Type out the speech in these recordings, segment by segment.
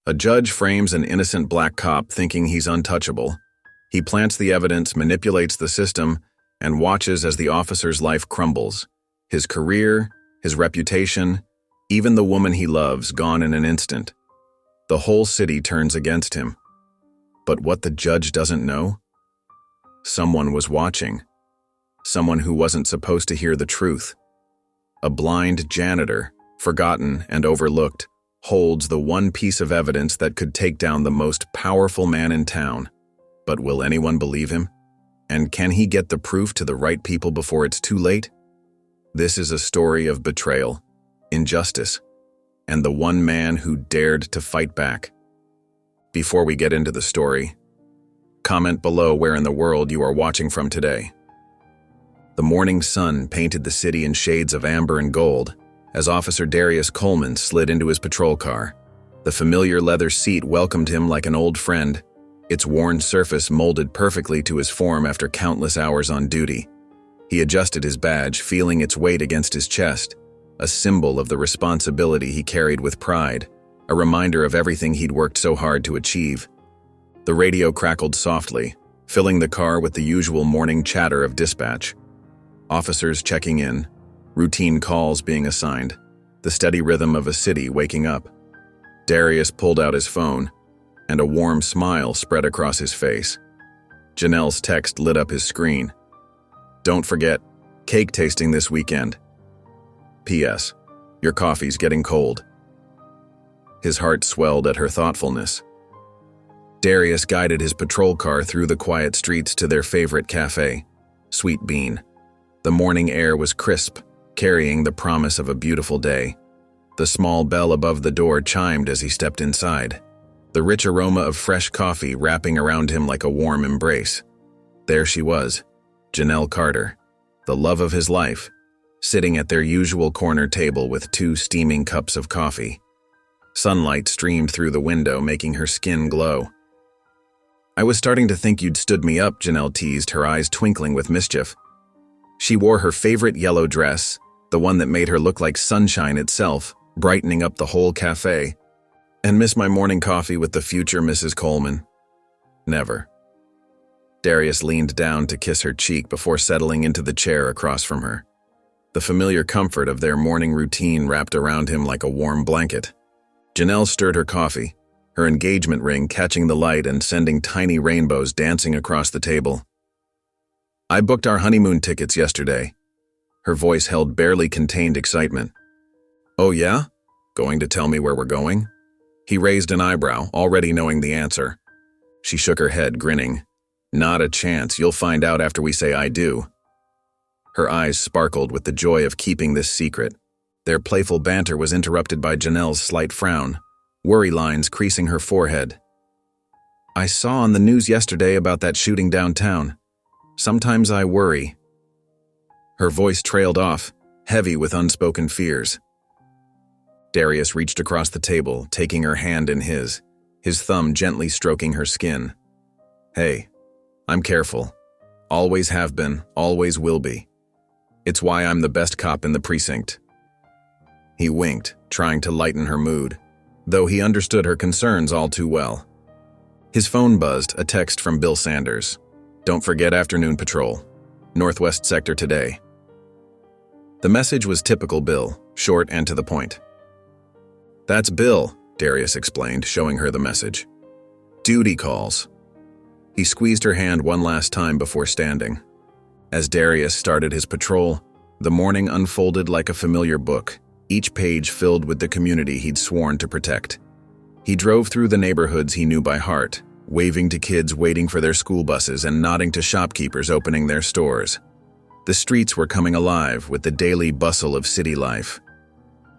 A judge frames an innocent black cop thinking he's untouchable. He plants the evidence, manipulates the system, and watches as the officer's life crumbles. His career, his reputation, even the woman he loves gone in an instant. The whole city turns against him. But what the judge doesn't know? Someone was watching. Someone who wasn't supposed to hear the truth. A blind janitor, forgotten and overlooked, holds the one piece of evidence that could take down the most powerful man in town. But will anyone believe him? And can he get the proof to the right people before it's too late? This is a story of betrayal, injustice, and the one man who dared to fight back. Before we get into the story, comment below where in the world you are watching from today. The morning sun painted the city in shades of amber and gold as Officer Darius Coleman slid into his patrol car. The familiar leather seat welcomed him like an old friend, its worn surface molded perfectly to his form after countless hours on duty. He adjusted his badge, feeling its weight against his chest, a symbol of the responsibility he carried with pride, a reminder of everything he'd worked so hard to achieve. The radio crackled softly, filling the car with the usual morning chatter of dispatch. Officers checking in, routine calls being assigned, the steady rhythm of a city waking up. Darius pulled out his phone, and a warm smile spread across his face. Janelle's text lit up his screen. Don't forget, cake tasting this weekend. P.S. Your coffee's getting cold. His heart swelled at her thoughtfulness. Darius guided his patrol car through the quiet streets to their favorite cafe, Sweet Bean. The morning air was crisp, carrying the promise of a beautiful day. The small bell above the door chimed as he stepped inside, the rich aroma of fresh coffee wrapping around him like a warm embrace. There she was, Janelle Carter, the love of his life, sitting at their usual corner table with 2 steaming cups of coffee. Sunlight streamed through the window, making her skin glow. I was starting to think you'd stood me up, Janelle teased, her eyes twinkling with mischief. She wore her favorite yellow dress, the one that made her look like sunshine itself, brightening up the whole cafe. And miss my morning coffee with the future Mrs. Coleman? Never. Darius leaned down to kiss her cheek before settling into the chair across from her. The familiar comfort of their morning routine wrapped around him like a warm blanket. Janelle stirred her coffee, her engagement ring catching the light and sending tiny rainbows dancing across the table. I booked our honeymoon tickets yesterday. Her voice held barely contained excitement. Oh yeah? Going to tell me where we're going? He raised an eyebrow, already knowing the answer. She shook her head, grinning. Not a chance, you'll find out after we say I do. Her eyes sparkled with the joy of keeping this secret. Their playful banter was interrupted by Janelle's slight frown, worry lines creasing her forehead. I saw on the news yesterday about that shooting downtown. Sometimes I worry. Her voice trailed off, heavy with unspoken fears. Darius reached across the table, taking her hand in his thumb gently stroking her skin. Hey, I'm careful. Always have been, always will be. It's why I'm the best cop in the precinct. He winked, trying to lighten her mood, though he understood her concerns all too well. His phone buzzed, a text from Bill Sanders. Don't forget afternoon patrol. Northwest sector today. The message was typical Bill, short and to the point. That's Bill, Darius explained, showing her the message. Duty calls. He squeezed her hand one last time before standing. As Darius started his patrol, the morning unfolded like a familiar book, each page filled with the community he'd sworn to protect. He drove through the neighborhoods he knew by heart, waving to kids waiting for their school buses and nodding to shopkeepers opening their stores. The streets were coming alive with the daily bustle of city life.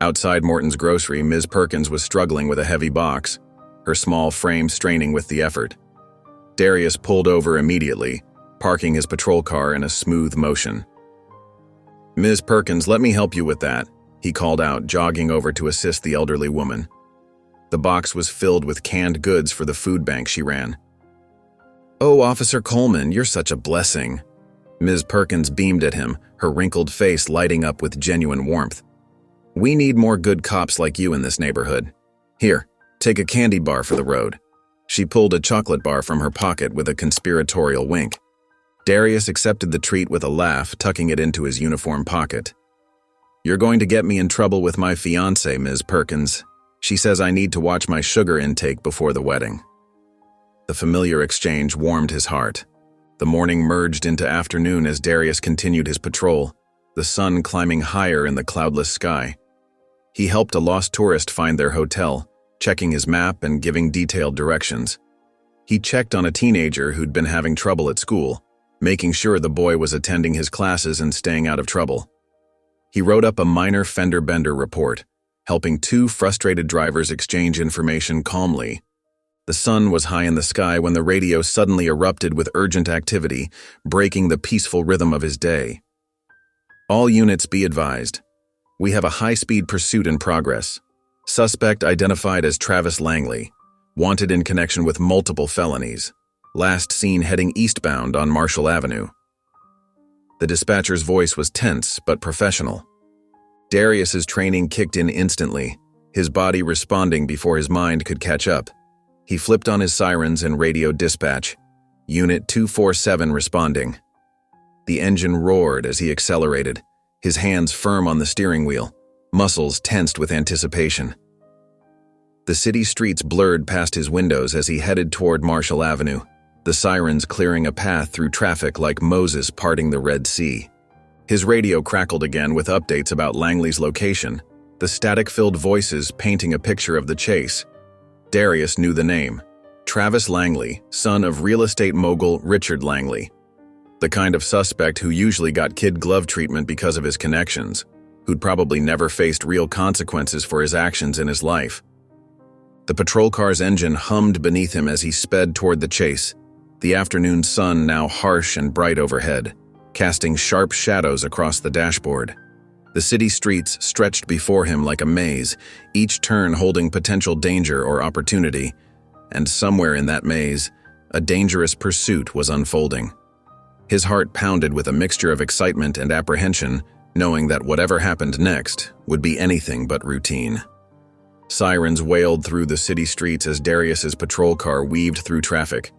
Outside Morton's grocery, Ms. Perkins was struggling with a heavy box, her small frame straining with the effort. Darius pulled over immediately, parking his patrol car in a smooth motion. Ms. Perkins, let me help you with that, he called out, jogging over to assist the elderly woman. The box was filled with canned goods for the food bank she ran. Oh, Officer Coleman, you're such a blessing. Ms. Perkins beamed at him, her wrinkled face lighting up with genuine warmth. We need more good cops like you in this neighborhood. Here, Take a candy bar for the road." She pulled a chocolate bar from her pocket with a conspiratorial wink. Darius accepted the treat with a laugh, tucking it into his uniform pocket. "You're going to get me in trouble with my fiancée, Ms. Perkins. She says I need to watch my sugar intake before the wedding." The familiar exchange warmed his heart. The morning merged into afternoon as Darius continued his patrol, the sun climbing higher in the cloudless sky. He helped a lost tourist find their hotel, checking his map and giving detailed directions. He checked on a teenager who'd been having trouble at school, making sure the boy was attending his classes and staying out of trouble. He wrote up a minor fender bender report, helping 2 frustrated drivers exchange information calmly. The sun was high in the sky when the radio suddenly erupted with urgent activity, breaking the peaceful rhythm of his day. "All units be advised. We have a high-speed pursuit in progress. Suspect identified as Travis Langley, wanted in connection with multiple felonies. Last seen heading eastbound on Marshall Avenue." The dispatcher's voice was tense but professional. Darius's training kicked in instantly, his body responding before his mind could catch up. He flipped on his sirens and radioed dispatch. "Unit 247 responding." The engine roared as he accelerated, his hands firm on the steering wheel, muscles tensed with anticipation. The city streets blurred past his windows as he headed toward Marshall Avenue, the sirens clearing a path through traffic like Moses parting the Red Sea. His radio crackled again with updates about Langley's location, the static-filled voices painting a picture of the chase. Darius knew the name: Travis Langley, son of real estate mogul Richard Langley. The kind of suspect who usually got kid glove treatment because of his connections, who'd probably never faced real consequences for his actions in his life. The patrol car's engine hummed beneath him as he sped toward the chase, the afternoon sun now harsh and bright overhead, casting sharp shadows across the dashboard. The city streets stretched before him like a maze, each turn holding potential danger or opportunity, and somewhere in that maze, a dangerous pursuit was unfolding. His heart pounded with a mixture of excitement and apprehension, knowing that whatever happened next would be anything but routine. Sirens wailed through the city streets as Darius's patrol car weaved through traffic.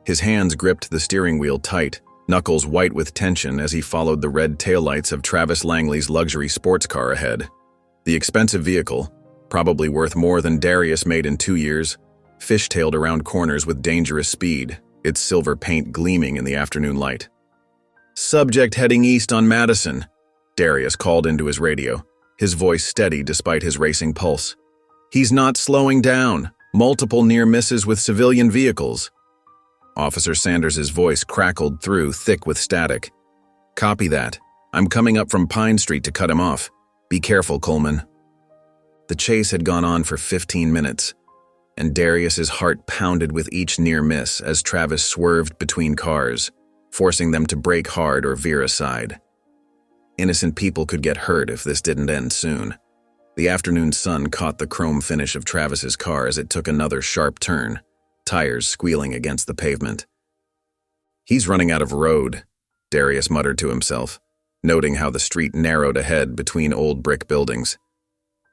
His hands gripped the steering wheel tight, knuckles white with tension as he followed the red taillights of Travis Langley's luxury sports car ahead. The expensive vehicle, probably worth more than Darius made in 2 years, fishtailed around corners with dangerous speed, its silver paint gleaming in the afternoon light. "Subject heading east on Madison," Darius called into his radio, his voice steady despite his racing pulse. "He's not slowing down. Multiple near misses with civilian vehicles." Officer Sanders's voice crackled through, thick with static. "Copy that. I'm coming up from Pine Street to cut him off. Be careful, Coleman." The chase had gone on for 15 minutes, and Darius's heart pounded with each near miss as Travis swerved between cars, forcing them to brake hard or veer aside. Innocent people could get hurt if this didn't end soon. The afternoon sun caught the chrome finish of Travis's car as it took another sharp turn, tires squealing against the pavement. "He's running out of road," Darius muttered to himself, noting how the street narrowed ahead between old brick buildings.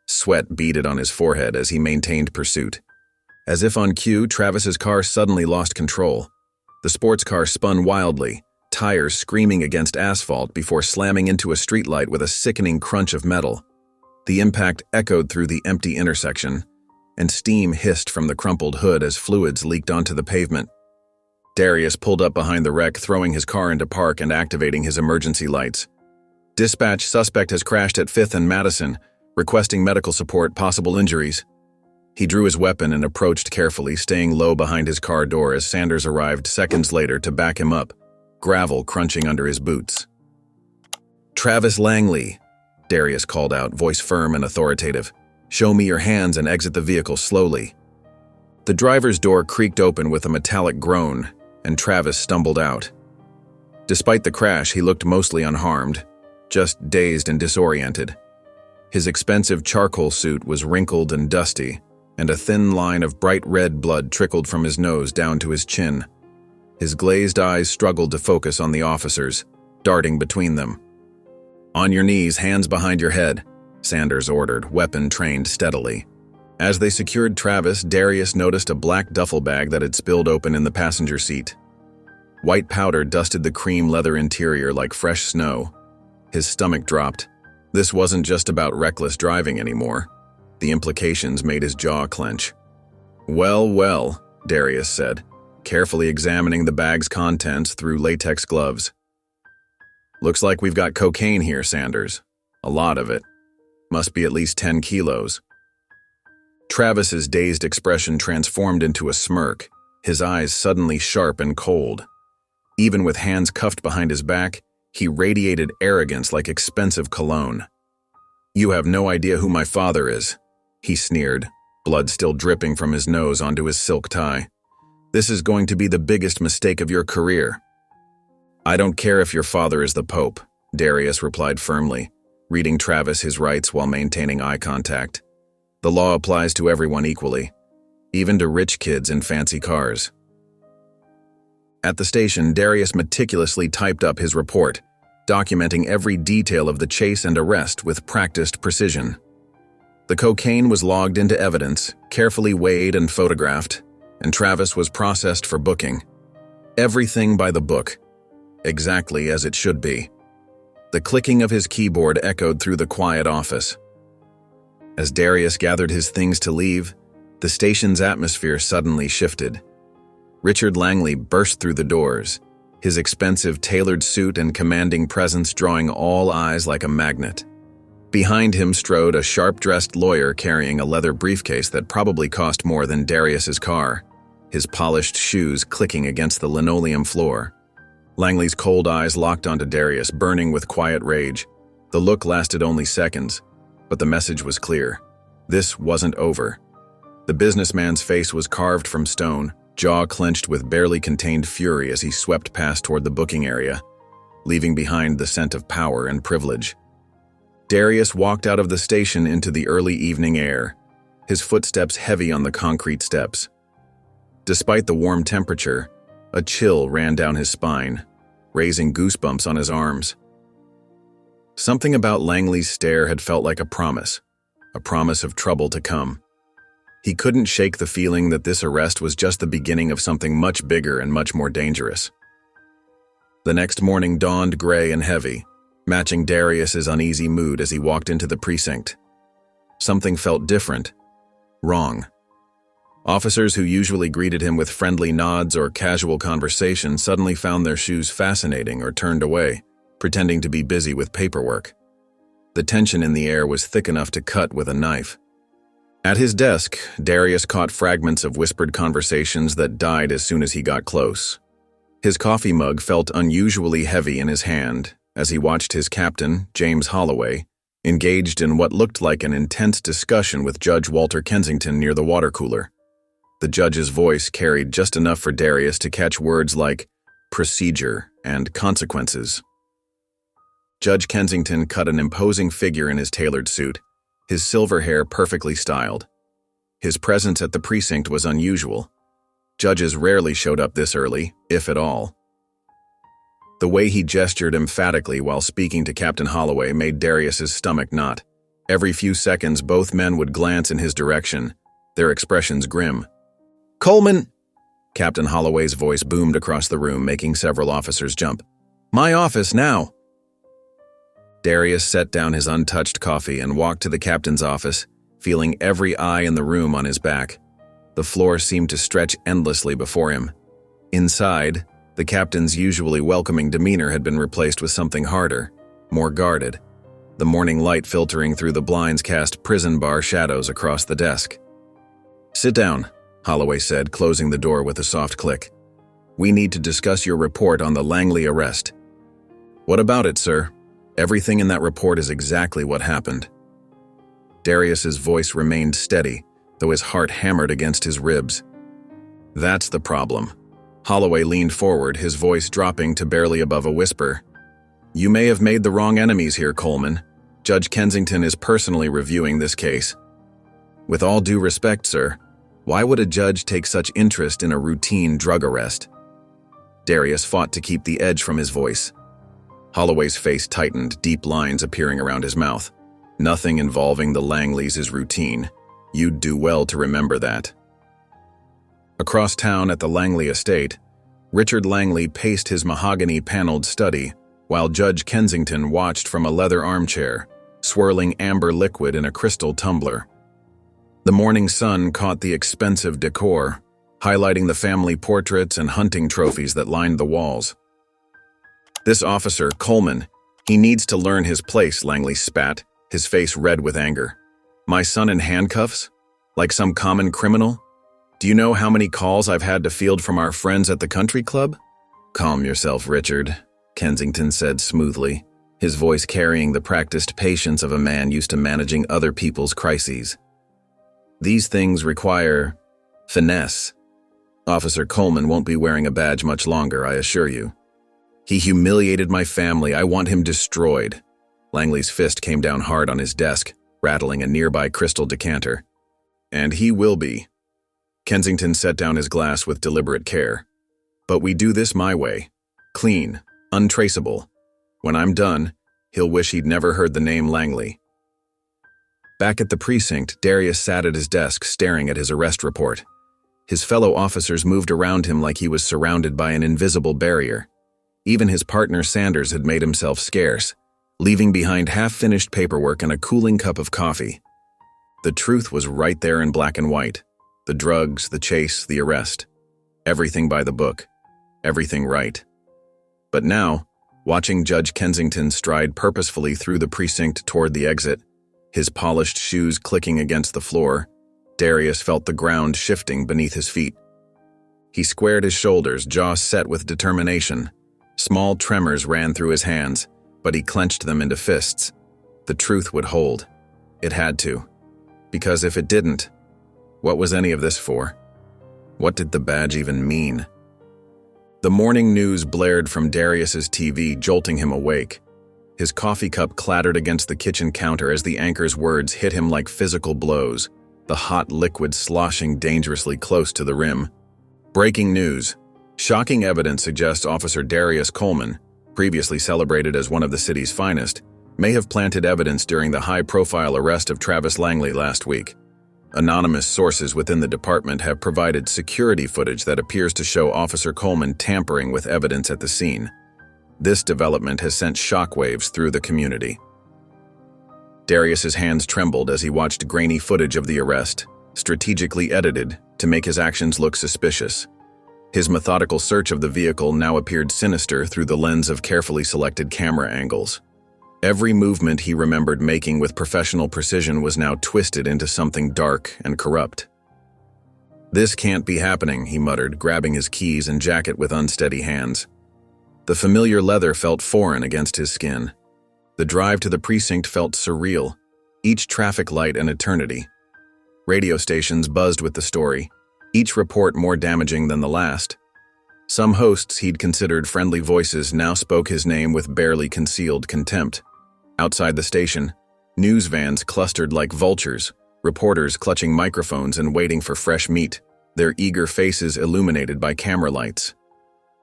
Sweat beaded on his forehead as he maintained pursuit. As if on cue, Travis's car suddenly lost control. The sports car spun wildly, tires screaming against asphalt before slamming into a streetlight with a sickening crunch of metal. The impact echoed through the empty intersection, and steam hissed from the crumpled hood as fluids leaked onto the pavement. Darius pulled up behind the wreck, throwing his car into park and activating his emergency lights. "Dispatch, suspect has crashed at 5th and Madison, requesting medical support, possible injuries." He drew his weapon and approached carefully, staying low behind his car door as Sanders arrived seconds later to back him up, gravel crunching under his boots. "Travis Langley," Darius called out, voice firm and authoritative. "Show me your hands and exit the vehicle slowly." The driver's door creaked open with a metallic groan, and Travis stumbled out. Despite the crash, he looked mostly unharmed, just dazed and disoriented. His expensive charcoal suit was wrinkled and dusty, and a thin line of bright red blood trickled from his nose down to his chin. His glazed eyes struggled to focus on the officers, darting between them. "On your knees, hands behind your head," Sanders ordered, weapon trained steadily. As they secured Travis, Darius noticed a black duffel bag that had spilled open in the passenger seat. White powder dusted the cream leather interior like fresh snow. His stomach dropped. This wasn't just about reckless driving anymore. The implications made his jaw clench. "Well, well," Darius said, carefully examining the bag's contents through latex gloves. "Looks like we've got cocaine here, Sanders. A lot of it. Must be at least 10 kilos. Travis's dazed expression transformed into a smirk, his eyes suddenly sharp and cold. Even with hands cuffed behind his back, he radiated arrogance like expensive cologne. "You have no idea who my father is," he sneered, blood still dripping from his nose onto his silk tie. "This is going to be the biggest mistake of your career." "I don't care if your father is the Pope," Darius replied firmly, reading Travis his rights while maintaining eye contact. "The law applies to everyone equally, even to rich kids in fancy cars." At the station, Darius meticulously typed up his report, documenting every detail of the chase and arrest with practiced precision. The cocaine was logged into evidence, carefully weighed and photographed, and Travis was processed for booking. Everything by the book, exactly as it should be. The clicking of his keyboard echoed through the quiet office. As Darius gathered his things to leave, the station's atmosphere suddenly shifted. Richard Langley burst through the doors, his expensive tailored suit and commanding presence drawing all eyes like a magnet. Behind him strode a sharp-dressed lawyer carrying a leather briefcase that probably cost more than Darius's car, his polished shoes clicking against the linoleum floor. Langley's cold eyes locked onto Darius, burning with quiet rage. The look lasted only seconds, but the message was clear. This wasn't over. The businessman's face was carved from stone, jaw clenched with barely contained fury as he swept past toward the booking area, leaving behind the scent of power and privilege. Darius walked out of the station into the early evening air, his footsteps heavy on the concrete steps. Despite the warm temperature, a chill ran down his spine, raising goosebumps on his arms. Something about Langley's stare had felt like a promise of trouble to come. He couldn't shake the feeling that this arrest was just the beginning of something much bigger and much more dangerous. The next morning dawned gray and heavy, matching Darius's uneasy mood as he walked into the precinct. Something felt different, wrong. Officers who usually greeted him with friendly nods or casual conversation suddenly found their shoes fascinating or turned away, pretending to be busy with paperwork. The tension in the air was thick enough to cut with a knife. At his desk, Darius caught fragments of whispered conversations that died as soon as he got close. His coffee mug felt unusually heavy in his hand as he watched his captain, James Holloway, engaged in what looked like an intense discussion with Judge Walter Kensington near the water cooler. The judge's voice carried just enough for Darius to catch words like procedure and consequences. Judge Kensington cut an imposing figure in his tailored suit, his silver hair perfectly styled. His presence at the precinct was unusual. Judges rarely showed up this early, if at all. The way he gestured emphatically while speaking to Captain Holloway made Darius's stomach knot. Every few seconds, both men would glance in his direction, their expressions grim. "Coleman!" Captain Holloway's voice boomed across the room, making several officers jump. "My office, now!" Darius set down his untouched coffee and walked to the captain's office, feeling every eye in the room on his back. The floor seemed to stretch endlessly before him. Inside, the captain's usually welcoming demeanor had been replaced with something harder, more guarded. The morning light filtering through the blinds cast prison bar shadows across the desk. "Sit down," Holloway said, closing the door with a soft click. "We need to discuss your report on the Langley arrest." "What about it, sir? Everything in that report is exactly what happened." Darius's voice remained steady, though his heart hammered against his ribs. "That's the problem." Holloway leaned forward, his voice dropping to barely above a whisper. "You may have made the wrong enemies here, Coleman. Judge Kensington is personally reviewing this case." "With all due respect, sir, why would a judge take such interest in a routine drug arrest?" Darius fought to keep the edge from his voice. Holloway's face tightened, deep lines appearing around his mouth. "Nothing involving the Langleys is routine. You'd do well to remember that. Across town at the Langley estate, Richard Langley paced his mahogany-paneled study while Judge Kensington watched from a leather armchair, swirling amber liquid in a crystal tumbler. The morning sun caught the expensive decor, highlighting the family portraits and hunting trophies that lined the walls. "This officer, Coleman, he needs to learn his place," Langley spat, his face red with anger. "My son in handcuffs? Like some common criminal? Do you know how many calls I've had to field from our friends at the country club?" "Calm yourself, Richard," Kensington said smoothly, his voice carrying the practiced patience of a man used to managing other people's crises. "These things require finesse. Officer Coleman won't be wearing a badge much longer, I assure you. He humiliated my family. I want him destroyed." Langley's fist came down hard on his desk, rattling a nearby crystal decanter. "And he will be." Kensington set down his glass with deliberate care. "But we do this my way. Clean, untraceable. When I'm done, he'll wish he'd never heard the name Langley." Back at the precinct, Darius sat at his desk staring at his arrest report. His fellow officers moved around him like he was surrounded by an invisible barrier. Even his partner Sanders had made himself scarce, leaving behind half-finished paperwork and a cooling cup of coffee. The truth was right there in black and white. The drugs, the chase, the arrest. Everything by the book. Everything right. But now, watching Judge Kensington stride purposefully through the precinct toward the exit, his polished shoes clicking against the floor, Darius felt the ground shifting beneath his feet. He squared his shoulders, jaw set with determination. Small tremors ran through his hands, but he clenched them into fists. The truth would hold. It had to. Because if it didn't, what was any of this for? What did the badge even mean? The morning news blared from Darius's TV, jolting him awake. His coffee cup clattered against the kitchen counter as the anchor's words hit him like physical blows, the hot liquid sloshing dangerously close to the rim. Breaking news. Shocking evidence suggests Officer Darius Coleman, previously celebrated as one of the city's finest, may have planted evidence during the high-profile arrest of Travis Langley last week. Anonymous sources within the department have provided security footage that appears to show Officer Coleman tampering with evidence at the scene. This development has sent shockwaves through the community. Darius's hands trembled as he watched grainy footage of the arrest, strategically edited to make his actions look suspicious. His methodical search of the vehicle now appeared sinister through the lens of carefully selected camera angles. Every movement he remembered making with professional precision was now twisted into something dark and corrupt. "This can't be happening," he muttered, grabbing his keys and jacket with unsteady hands. The familiar leather felt foreign against his skin. The drive to the precinct felt surreal, each traffic light an eternity. Radio stations buzzed with the story, each report more damaging than the last. Some hosts he'd considered friendly voices now spoke his name with barely concealed contempt. Outside the station, news vans clustered like vultures, reporters clutching microphones and waiting for fresh meat, their eager faces illuminated by camera lights.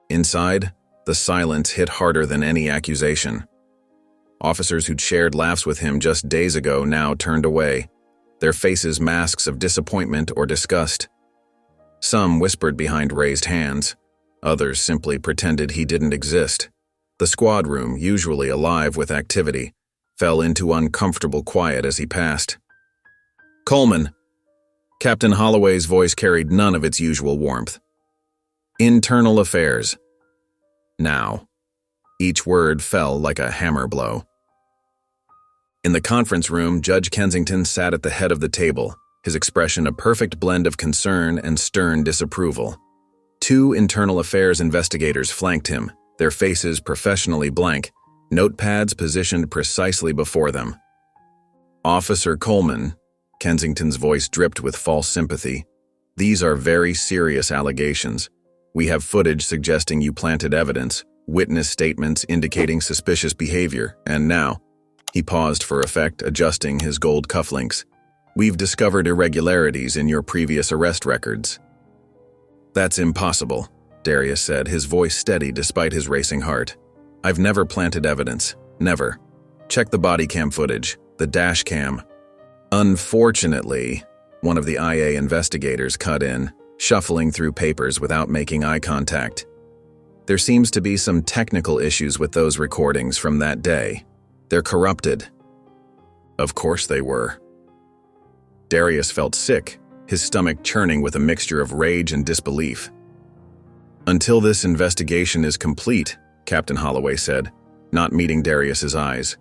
Inside, the silence hit harder than any accusation. Officers who'd shared laughs with him just days ago now turned away, their faces masks of disappointment or disgust. Some whispered behind raised hands. Others simply pretended he didn't exist. The squad room, usually alive with activity, fell into uncomfortable quiet as he passed. "Coleman." Captain Holloway's voice carried none of its usual warmth. "Internal affairs." Now. Each word fell like a hammer blow. In the conference room, Judge Kensington sat at the head of the table, his expression a perfect blend of concern and stern disapproval. Two internal affairs investigators flanked him, their faces professionally blank, notepads positioned precisely before them. "Officer Coleman," Kensington's voice dripped with false sympathy, "these are very serious allegations. We have footage suggesting you planted evidence, witness statements indicating suspicious behavior, and now," he paused for effect, adjusting his gold cufflinks, "we've discovered irregularities in your previous arrest records." "That's impossible," Darius said, his voice steady despite his racing heart. "I've never planted evidence. Never. Check the body cam footage, the dash cam." "Unfortunately," One of the IA investigators cut in, shuffling through papers without making eye contact. There seems to be some technical issues with those recordings from that day. They're corrupted. Of course they were. Darius felt sick, his stomach churning with a mixture of rage and disbelief. "Until this investigation is complete," Captain Holloway said, not meeting Darius's eyes.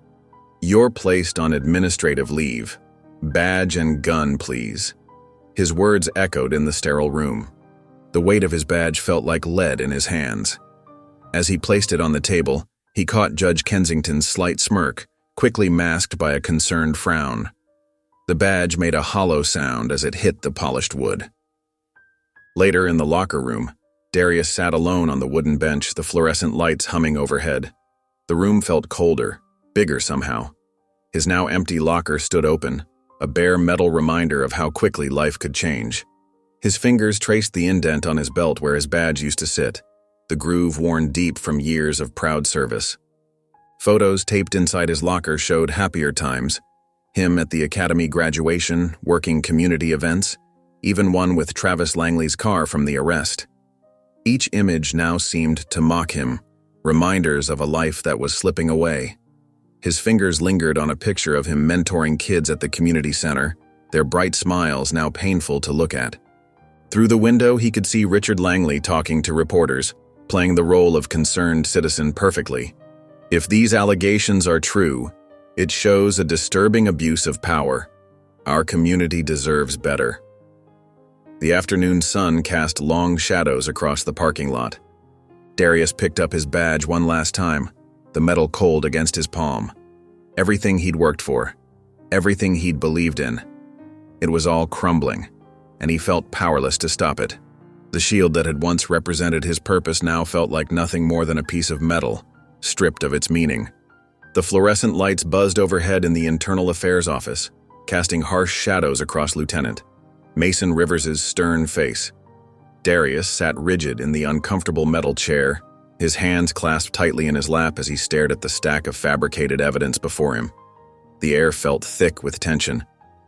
"You're placed on administrative leave. Badge and gun, please." His words echoed in the sterile room. The weight of his badge felt like lead in his hands. As he placed it on the table, he caught Judge Kensington's slight smirk, quickly masked by a concerned frown. The badge made a hollow sound as it hit the polished wood. Later in the locker room, Darius sat alone on the wooden bench, the fluorescent lights humming overhead. The room felt colder, bigger somehow. His now empty locker stood open, a bare metal reminder of how quickly life could change. His fingers traced the indent on his belt where his badge used to sit, the groove worn deep from years of proud service. Photos taped inside his locker showed happier times, him at the academy graduation, working community events, even one with Travis Langley's car from the arrest. Each image now seemed to mock him, reminders of a life that was slipping away. His fingers lingered on a picture of him mentoring kids at the community center, their bright smiles now painful to look at. Through the window, he could see Richard Langley talking to reporters, playing the role of concerned citizen perfectly. If these allegations are true, it shows a disturbing abuse of power. Our community deserves better. The afternoon sun cast long shadows across the parking lot. Darius picked up his badge one last time, the metal cold against his palm. Everything he'd worked for, everything he'd believed in. It was all crumbling, and he felt powerless to stop it. The shield that had once represented his purpose now felt like nothing more than a piece of metal, stripped of its meaning. The fluorescent lights buzzed overhead in the Internal Affairs office, casting harsh shadows across Lieutenant Mason Rivers's stern face. Darius sat rigid in the uncomfortable metal chair, his hands clasped tightly in his lap as he stared at the stack of fabricated evidence before him. The air felt thick with tension,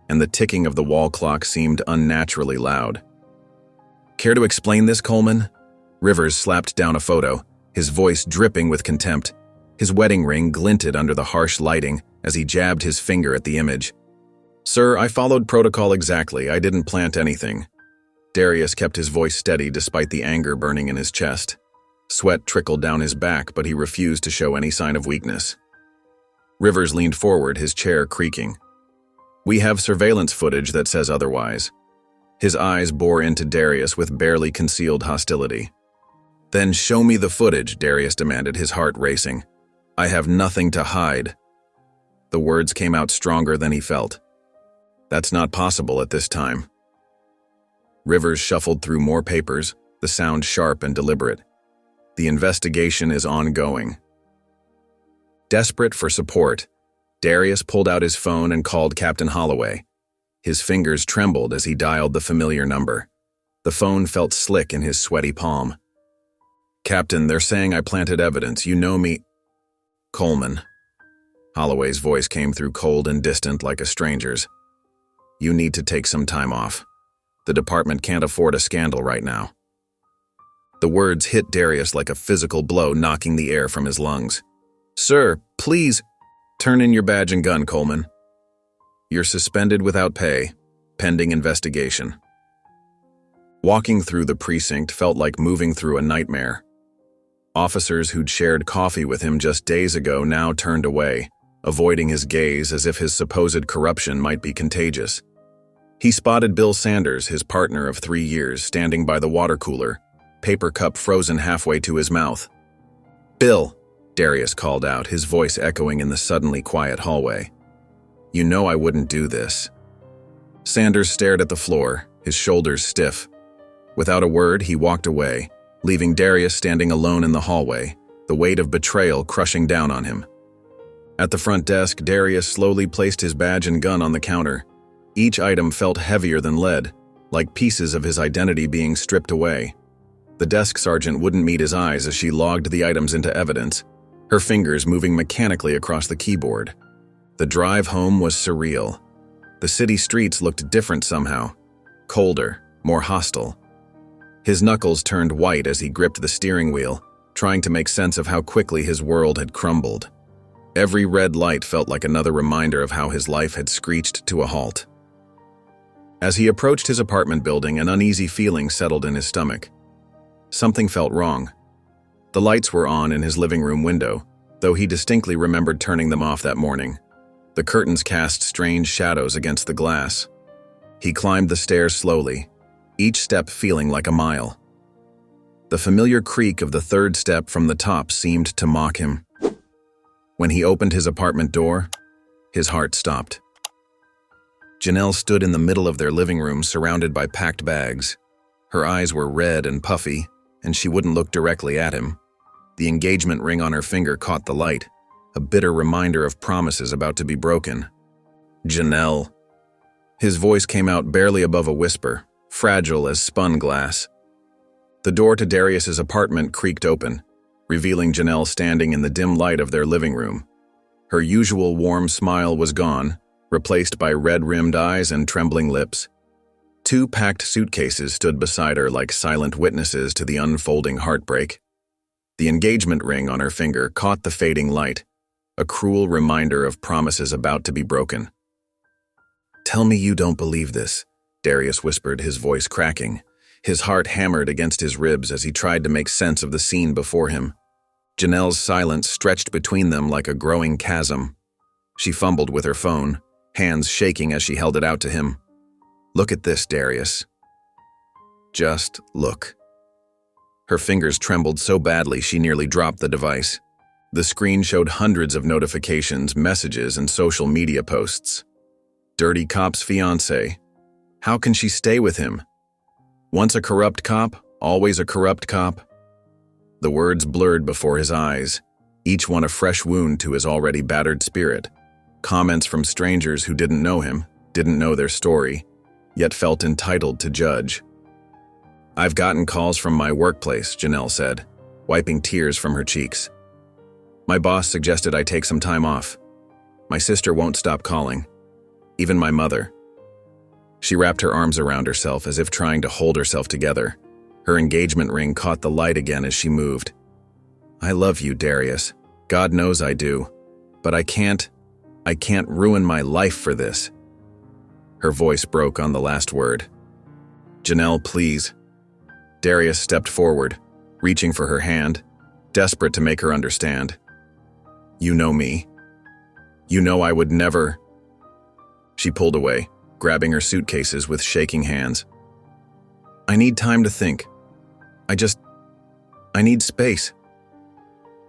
and the ticking of the wall clock seemed unnaturally loud. "Care to explain this, Coleman?" Rivers slapped down a photo, his voice dripping with contempt. His wedding ring glinted under the harsh lighting as he jabbed his finger at the image. "Sir, I followed protocol exactly. I didn't plant anything." Darius kept his voice steady despite the anger burning in his chest. Sweat trickled down his back, but he refused to show any sign of weakness. Rivers leaned forward, his chair creaking. "We have surveillance footage that says otherwise." His eyes bore into Darius with barely concealed hostility. "Then show me the footage," Darius demanded, his heart racing. "I have nothing to hide." The words came out stronger than he felt. "That's not possible at this time." Rivers shuffled through more papers, the sound sharp and deliberate. "The investigation is ongoing." Desperate for support, Darius pulled out his phone and called Captain Holloway. His fingers trembled as he dialed the familiar number. The phone felt slick in his sweaty palm. "Captain, they're saying I planted evidence. You know me." "Coleman." Holloway's voice came through cold and distant like a stranger's. "You need to take some time off. The department can't afford a scandal right now." The words hit Darius like a physical blow, knocking the air from his lungs. "Sir, please, turn in your badge and gun, Coleman. You're suspended without pay, pending investigation." Walking through the precinct felt like moving through a nightmare. Officers who'd shared coffee with him just days ago now turned away, avoiding his gaze as if his supposed corruption might be contagious. He spotted Bill Sanders, his partner of 3 years, standing by the water cooler, paper cup frozen halfway to his mouth. "Bill," Darius called out, his voice echoing in the suddenly quiet hallway. "You know I wouldn't do this." Sanders stared at the floor, his shoulders stiff. Without a word, he walked away, leaving Darius standing alone in the hallway, the weight of betrayal crushing down on him. At the front desk, Darius slowly placed his badge and gun on the counter. Each item felt heavier than lead, like pieces of his identity being stripped away. The desk sergeant wouldn't meet his eyes as she logged the items into evidence, her fingers moving mechanically across the keyboard. The drive home was surreal. The city streets looked different somehow, colder, more hostile. His knuckles turned white as he gripped the steering wheel, trying to make sense of how quickly his world had crumbled. Every red light felt like another reminder of how his life had screeched to a halt. As he approached his apartment building, an uneasy feeling settled in his stomach. Something felt wrong. The lights were on in his living room window, though he distinctly remembered turning them off that morning. The curtains cast strange shadows against the glass. He climbed the stairs slowly, each step feeling like a mile. The familiar creak of the third step from the top seemed to mock him. When he opened his apartment door, his heart stopped. Janelle stood in the middle of their living room, surrounded by packed bags. Her eyes were red and puffy, and she wouldn't look directly at him. The engagement ring on her finger caught the light, a bitter reminder of promises about to be broken. Janelle. His voice came out barely above a whisper, fragile as spun glass. The door to Darius's apartment creaked open, revealing Janelle standing in the dim light of their living room. Her usual warm smile was gone, replaced by red-rimmed eyes and trembling lips. 2 packed suitcases stood beside her like silent witnesses to the unfolding heartbreak. The engagement ring on her finger caught the fading light, a cruel reminder of promises about to be broken. "Tell me you don't believe this," Darius whispered, his voice cracking. His heart hammered against his ribs as he tried to make sense of the scene before him. Janelle's silence stretched between them like a growing chasm. She fumbled with her phone, hands shaking as she held it out to him. "Look at this, Darius. Just look." Her fingers trembled so badly she nearly dropped the device. The screen showed hundreds of notifications, messages, and social media posts. Dirty cop's fiancé. How can she stay with him? Once a corrupt cop, always a corrupt cop. The words blurred before his eyes, each one a fresh wound to his already battered spirit. Comments from strangers who didn't know him, didn't know their story, yet felt entitled to judge. "I've gotten calls from my workplace," Janelle said, wiping tears from her cheeks. "My boss suggested I take some time off. My sister won't stop calling. Even my mother." She wrapped her arms around herself as if trying to hold herself together. Her engagement ring caught the light again as she moved. "I love you, Darius. God knows I do. But I can't ruin my life for this." Her voice broke on the last word. "Janelle, please." Darius stepped forward, reaching for her hand, desperate to make her understand. "You know me. You know I would never." She pulled away, grabbing her suitcases with shaking hands. "I need time to think. I need space."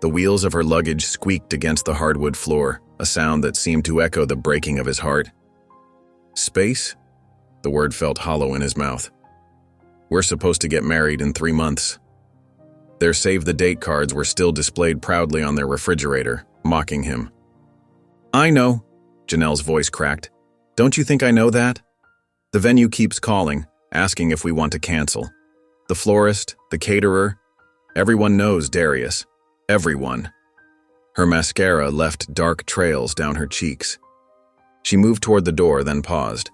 The wheels of her luggage squeaked against the hardwood floor, a sound that seemed to echo the breaking of his heart. "Space?" The word felt hollow in his mouth. "We're supposed to get married in 3 months." Their save-the-date cards were still displayed proudly on their refrigerator, mocking him. "I know," Janelle's voice cracked. "Don't you think I know that? The venue keeps calling, asking if we want to cancel. The florist, the caterer, everyone knows Darius. Everyone." Her mascara left dark trails down her cheeks. She moved toward the door, then paused.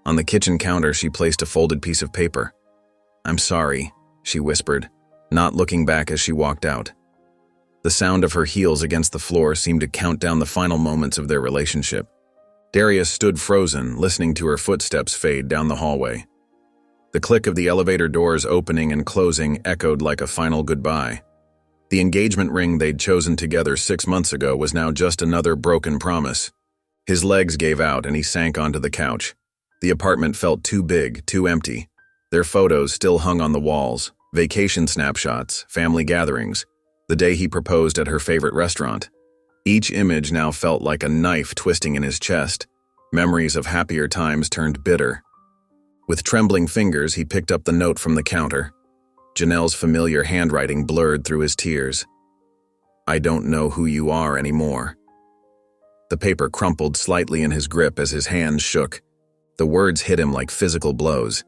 On the kitchen counter, she placed a folded piece of paper. "I'm sorry," she whispered, not looking back as she walked out. The sound of her heels against the floor seemed to count down the final moments of their relationship. Darius stood frozen, listening to her footsteps fade down the hallway. The click of the elevator doors opening and closing echoed like a final goodbye. The engagement ring they'd chosen together 6 months ago was now just another broken promise. His legs gave out and he sank onto the couch. The apartment felt too big, too empty. Their photos still hung on the walls, vacation snapshots, family gatherings, the day he proposed at her favorite restaurant. Each image now felt like a knife twisting in his chest. Memories of happier times turned bitter. With trembling fingers, he picked up the note from the counter. Janelle's familiar handwriting blurred through his tears. "I don't know who you are anymore." The paper crumpled slightly in his grip as his hands shook. The words hit him like physical blows.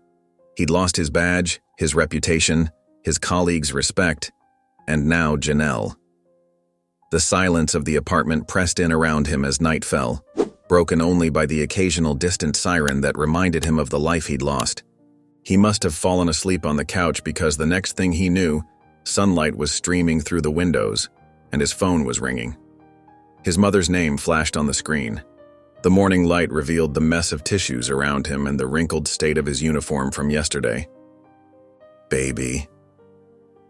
He'd lost his badge, his reputation, his colleagues' respect, and now Janelle. The silence of the apartment pressed in around him as night fell, broken only by the occasional distant siren that reminded him of the life he'd lost. He must have fallen asleep on the couch because the next thing he knew, sunlight was streaming through the windows, and his phone was ringing. His mother's name flashed on the screen. The morning light revealed the mess of tissues around him and the wrinkled state of his uniform from yesterday. "Baby."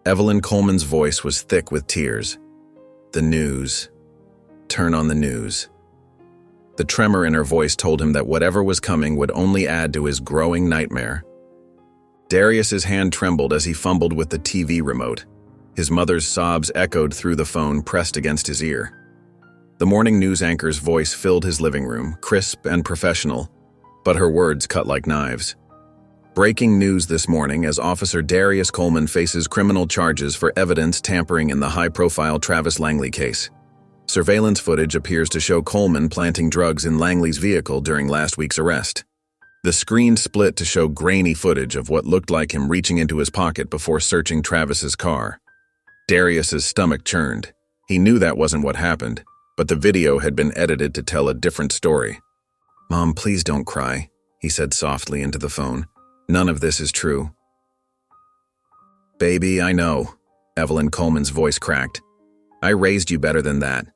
Evelyn Coleman's voice was thick with tears. "The news. Turn on the news." The tremor in her voice told him that whatever was coming would only add to his growing nightmare. Darius's hand trembled as he fumbled with the TV remote. His mother's sobs echoed through the phone pressed against his ear. The morning news anchor's voice filled his living room, crisp and professional, but her words cut like knives. Breaking news this morning as Officer Darius Coleman faces criminal charges for evidence tampering in the high-profile Travis Langley case. Surveillance footage appears to show Coleman planting drugs in Langley's vehicle during last week's arrest. The screen split to show grainy footage of what looked like him reaching into his pocket before searching Travis's car. Darius's stomach churned. He knew that wasn't what happened, but the video had been edited to tell a different story. "Mom, please don't cry," he said softly into the phone. "None of this is true." "Baby, I know," Evelyn Coleman's voice cracked. "I raised you better than that.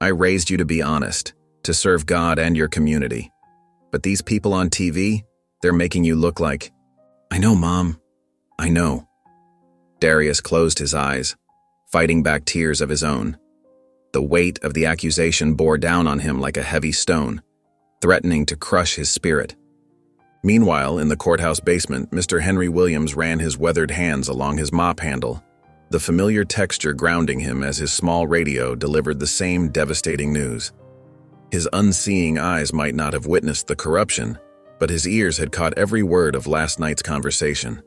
I raised you to be honest, to serve God and your community. But these people on TV, they're making you look like—" "I know, Mom. I know." Darius closed his eyes, fighting back tears of his own. The weight of the accusation bore down on him like a heavy stone, threatening to crush his spirit. Meanwhile, in the courthouse basement, Mr. Henry Williams ran his weathered hands along his mop handle, the familiar texture grounding him as his small radio delivered the same devastating news. His unseeing eyes might not have witnessed the corruption, but his ears had caught every word of last night's conversation.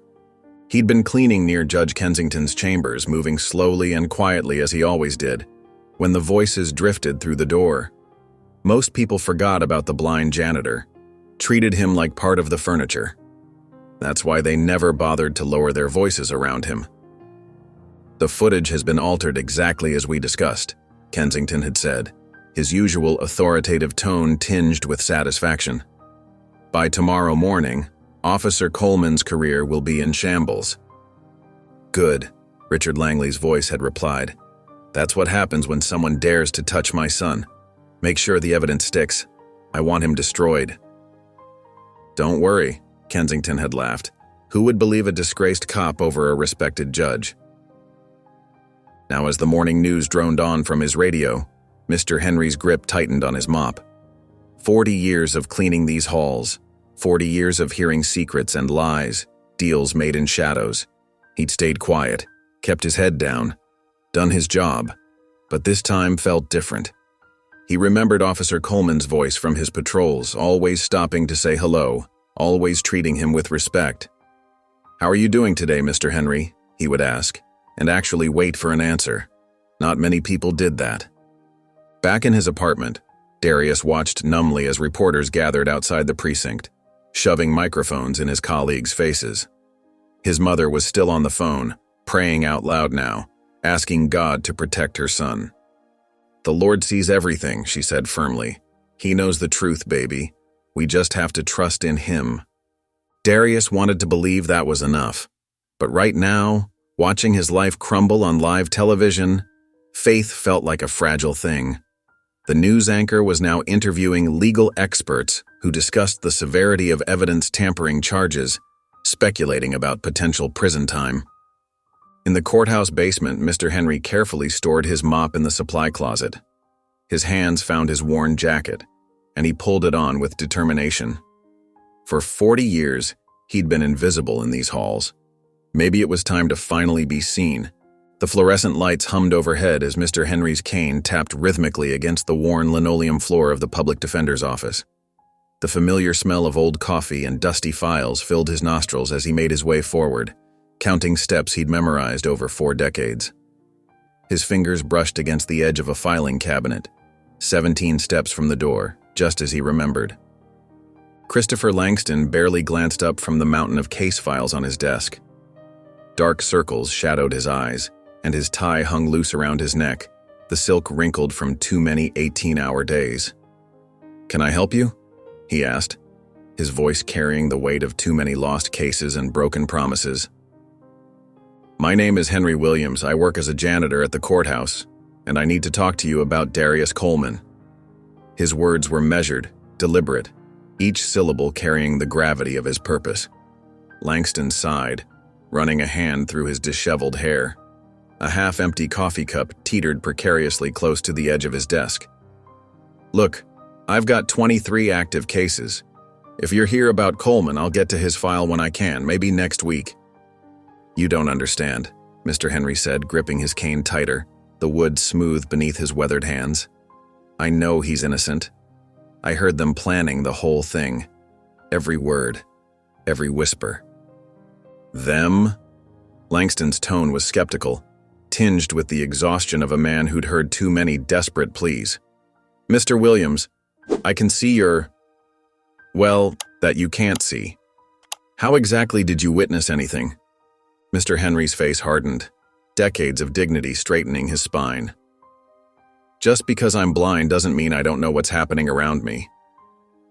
He'd been cleaning near Judge Kensington's chambers, moving slowly and quietly as he always did, when the voices drifted through the door. Most people forgot about the blind janitor, treated him like part of the furniture. That's why they never bothered to lower their voices around him. "The footage has been altered exactly as we discussed," Kensington had said, his usual authoritative tone tinged with satisfaction. "By tomorrow morning, Officer Coleman's career will be in shambles." "Good," Richard Langley's voice had replied. "That's what happens when someone dares to touch my son. Make sure the evidence sticks. I want him destroyed." "Don't worry," Kensington had laughed. "Who would believe a disgraced cop over a respected judge?" Now, as the morning news droned on from his radio, Mr. Henry's grip tightened on his mop. 40 years of cleaning these halls, 40 years of hearing secrets and lies, deals made in shadows. He'd stayed quiet, kept his head down, done his job, but this time felt different. He remembered Officer Coleman's voice from his patrols, always stopping to say hello, always treating him with respect. "How are you doing today, Mr. Henry?" he would ask, and actually wait for an answer. Not many people did that. Back in his apartment, Darius watched numbly as reporters gathered outside the precinct, shoving microphones in his colleagues' faces. His mother was still on the phone, praying out loud now, asking God to protect her son. "The Lord sees everything," she said firmly. "He knows the truth, baby. We just have to trust in him." Darius wanted to believe that was enough. But right now, watching his life crumble on live television, faith felt like a fragile thing. The news anchor was now interviewing legal experts who discussed the severity of evidence tampering charges, speculating about potential prison time. In the courthouse basement, Mr. Henry carefully stored his mop in the supply closet. His hands found his worn jacket, and he pulled it on with determination. For 40 years, he'd been invisible in these halls. Maybe it was time to finally be seen. The fluorescent lights hummed overhead as Mr. Henry's cane tapped rhythmically against the worn linoleum floor of the public defender's office. The familiar smell of old coffee and dusty files filled his nostrils as he made his way forward, counting steps he'd memorized over 4 decades. His fingers brushed against the edge of a filing cabinet, 17 steps from the door, just as he remembered. Christopher Langston barely glanced up from the mountain of case files on his desk. Dark circles shadowed his eyes, and his tie hung loose around his neck, the silk wrinkled from too many 18-hour days. "Can I help you?" he asked. his voice carrying the weight of too many lost cases and broken promises. "My name is Henry Williams. I work as a janitor at the courthouse, and I need to talk to you about Darius Coleman." His words were measured, deliberate, each syllable carrying the gravity of his purpose. Langston sighed, running a hand through his disheveled hair. A half-empty coffee cup teetered precariously close to the edge of his desk. "Look, I've got 23 active cases. If you're here about Coleman, I'll get to his file when I can, maybe next week." "You don't understand," Mr. Henry said, gripping his cane tighter, the wood smooth beneath his weathered hands. "I know he's innocent. I heard them planning the whole thing. Every word, every whisper." "Them?" Langston's tone was skeptical, tinged with the exhaustion of a man who'd heard too many desperate pleas. "Mr. Williams, I can see well, that you can't see. How exactly did you witness anything?" Mr. Henry's face hardened, decades of dignity straightening his spine. "Just because I'm blind doesn't mean I don't know what's happening around me.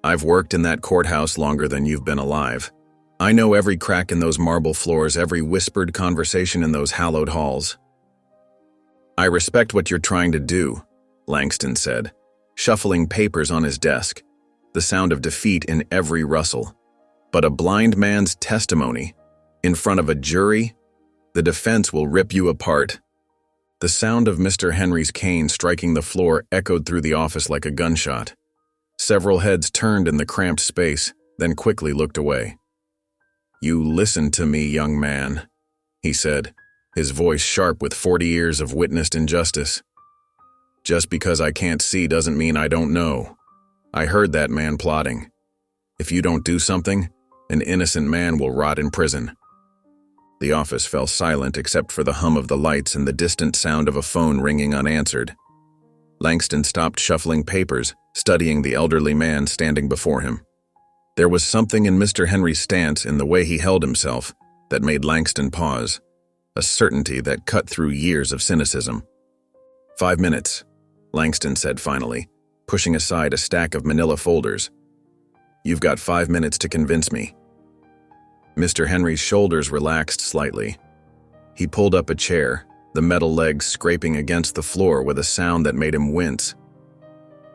I've worked in that courthouse longer than you've been alive. I know every crack in those marble floors, every whispered conversation in those hallowed halls." "I respect what you're trying to do," Langston said, shuffling papers on his desk, the sound of defeat in every rustle. "But a blind man's testimony, in front of a jury, the defense will rip you apart." The sound of Mr. Henry's cane striking the floor echoed through the office like a gunshot. Several heads turned in the cramped space, then quickly looked away. "You listen to me, young man," he said, his voice sharp with 40 years of witnessed injustice. "Just because I can't see doesn't mean I don't know. I heard that man plotting. If you don't do something, an innocent man will rot in prison." The office fell silent except for the hum of the lights and the distant sound of a phone ringing unanswered. Langston stopped shuffling papers, studying the elderly man standing before him. There was something in Mr. Henry's stance, in the way he held himself, that made Langston pause, a certainty that cut through years of cynicism. "5 minutes," Langston said finally, pushing aside a stack of manila folders. "You've got 5 minutes to convince me." Mr. Henry's shoulders relaxed slightly. He pulled up a chair, the metal legs scraping against the floor with a sound that made him wince.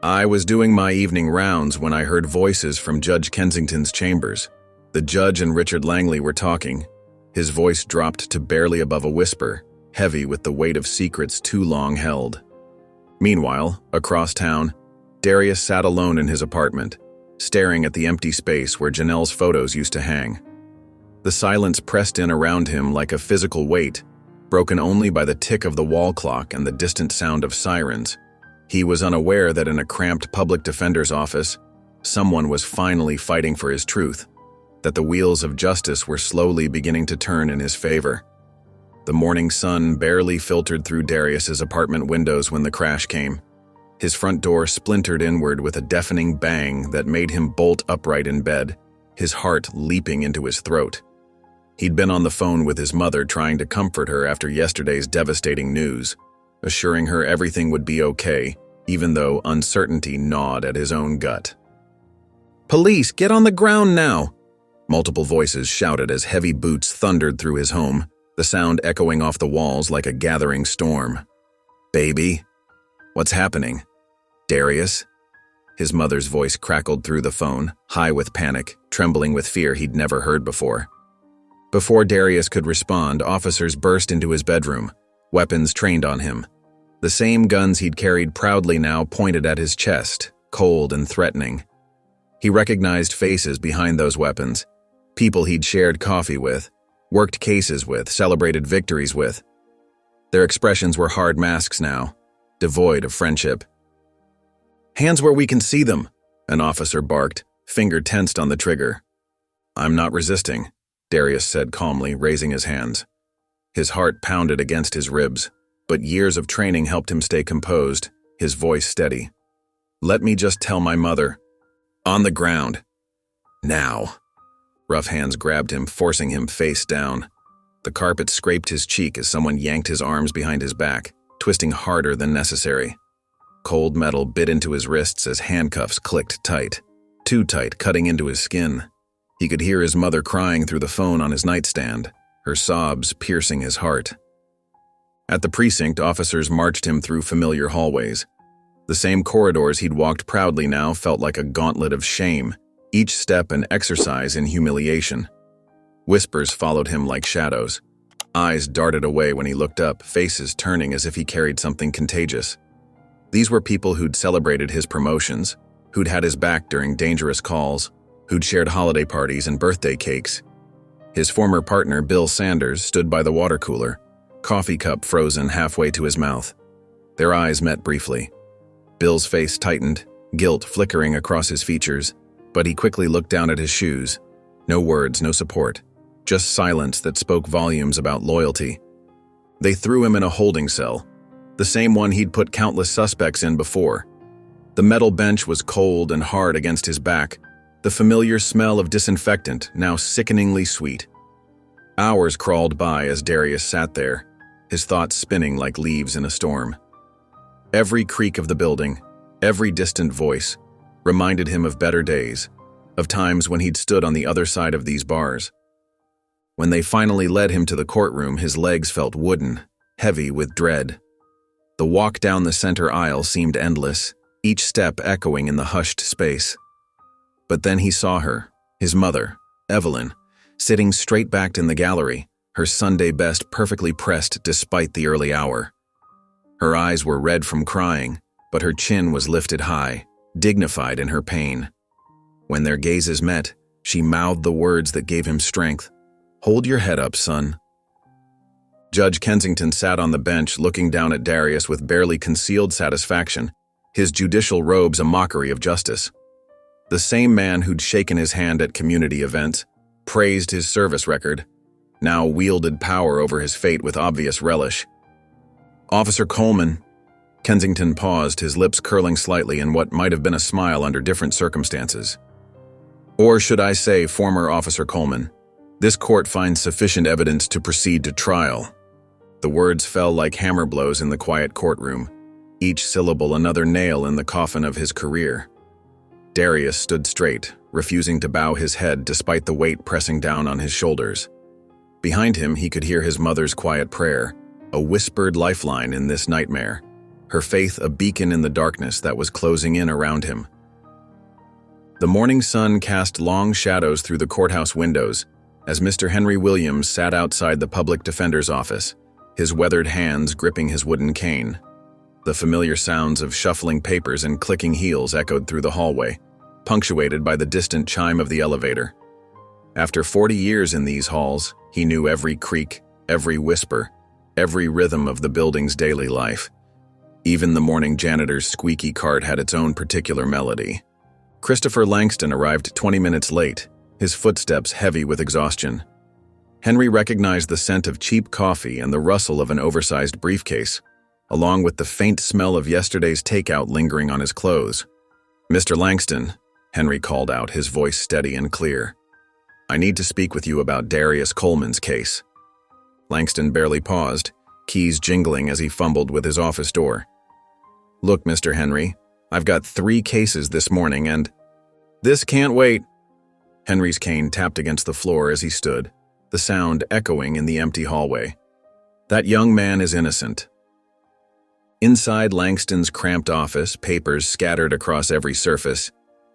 "I was doing my evening rounds when I heard voices from Judge Kensington's chambers. The judge and Richard Langley were talking. His voice dropped to barely above a whisper, heavy with the weight of secrets too long held. Meanwhile, across town, Darius sat alone in his apartment, staring at the empty space where Janelle's photos used to hang. The silence pressed in around him like a physical weight, broken only by the tick of the wall clock and the distant sound of sirens. He was unaware that in a cramped public defender's office, someone was finally fighting for his truth, that the wheels of justice were slowly beginning to turn in his favor. The morning sun barely filtered through Darius's apartment windows when the crash came. His front door splintered inward with a deafening bang that made him bolt upright in bed, his heart leaping into his throat. He'd been on the phone with his mother trying to comfort her after yesterday's devastating news, assuring her everything would be okay, even though uncertainty gnawed at his own gut. "Police, get on the ground now!" Multiple voices shouted as heavy boots thundered through his home, the sound echoing off the walls like a gathering storm. "Baby? What's happening? Darius?" His mother's voice crackled through the phone, high with panic, trembling with fear he'd never heard before. Before Darius could respond, officers burst into his bedroom, weapons trained on him. The same guns he'd carried proudly now pointed at his chest, cold and threatening. He recognized faces behind those weapons, people he'd shared coffee with, worked cases with, celebrated victories with. Their expressions were hard masks now, devoid of friendship. "Hands where we can see them," an officer barked, finger tensed on the trigger. "I'm not resisting," Darius said calmly, raising his hands. His heart pounded against his ribs, but years of training helped him stay composed, his voice steady. "Let me just tell my mother. On the ground. Now." Rough hands grabbed him, forcing him face down. The carpet scraped his cheek as someone yanked his arms behind his back, twisting harder than necessary. Cold metal bit into his wrists as handcuffs clicked tight. too tight, cutting into his skin. He could hear his mother crying through the phone on his nightstand, her sobs piercing his heart. At the precinct, officers marched him through familiar hallways. The same corridors he'd walked proudly now felt like a gauntlet of shame, each step an exercise in humiliation. Whispers followed him like shadows. Eyes darted away when he looked up, faces turning as if he carried something contagious. These were people who'd celebrated his promotions, who'd had his back during dangerous calls, who'd shared holiday parties and birthday cakes. His former partner, Bill Sanders, stood by the water cooler, coffee cup frozen halfway to his mouth. Their eyes met briefly. Bill's face tightened, guilt flickering across his features, but he quickly looked down at his shoes. No words, no support, just silence that spoke volumes about loyalty. They threw him in a holding cell, the same one he'd put countless suspects in before. The metal bench was cold and hard against his back, the familiar smell of disinfectant now sickeningly sweet. Hours crawled by as Darius sat there, his thoughts spinning like leaves in a storm. Every creak of the building, every distant voice, reminded him of better days, of times when he'd stood on the other side of these bars. When they finally led him to the courtroom, his legs felt wooden, heavy with dread. The walk down the center aisle seemed endless, each step echoing in the hushed space. But then he saw her, his mother, Evelyn, sitting straight-backed in the gallery, her Sunday best perfectly pressed despite the early hour. Her eyes were red from crying, but her chin was lifted high, dignified in her pain. When their gazes met, she mouthed the words that gave him strength. "Hold your head up, son." Judge Kensington sat on the bench looking down at Darius with barely concealed satisfaction, his judicial robes a mockery of justice. The same man who'd shaken his hand at community events, praised his service record, now wielded power over his fate with obvious relish. "Officer Coleman," Kensington paused, his lips curling slightly in what might have been a smile under different circumstances. "Or should I say, former Officer Coleman, this court finds sufficient evidence to proceed to trial." The words fell like hammer blows in the quiet courtroom, each syllable another nail in the coffin of his career. Darius stood straight, refusing to bow his head despite the weight pressing down on his shoulders. Behind him, he could hear his mother's quiet prayer, a whispered lifeline in this nightmare, her faith a beacon in the darkness that was closing in around him. The morning sun cast long shadows through the courthouse windows as Mr. Henry Williams sat outside the public defender's office, his weathered hands gripping his wooden cane. The familiar sounds of shuffling papers and clicking heels echoed through the hallway, punctuated by the distant chime of the elevator. After 40 years in these halls, he knew every creak, every whisper, every rhythm of the building's daily life. Even the morning janitor's squeaky cart had its own particular melody. Christopher Langston arrived 20 minutes late, his footsteps heavy with exhaustion. Henry recognized the scent of cheap coffee and the rustle of an oversized briefcase, along with the faint smell of yesterday's takeout lingering on his clothes. "Mr. Langston," Henry called out, his voice steady and clear. "I need to speak with you about Darius Coleman's case." Langston barely paused, keys jingling as he fumbled with his office door. "Look, Mr. Henry, I've got 3 cases this morning and—" "This can't wait." Henry's cane tapped against the floor as he stood, the sound echoing in the empty hallway. "That young man is innocent." Inside Langston's cramped office, papers scattered across every surface,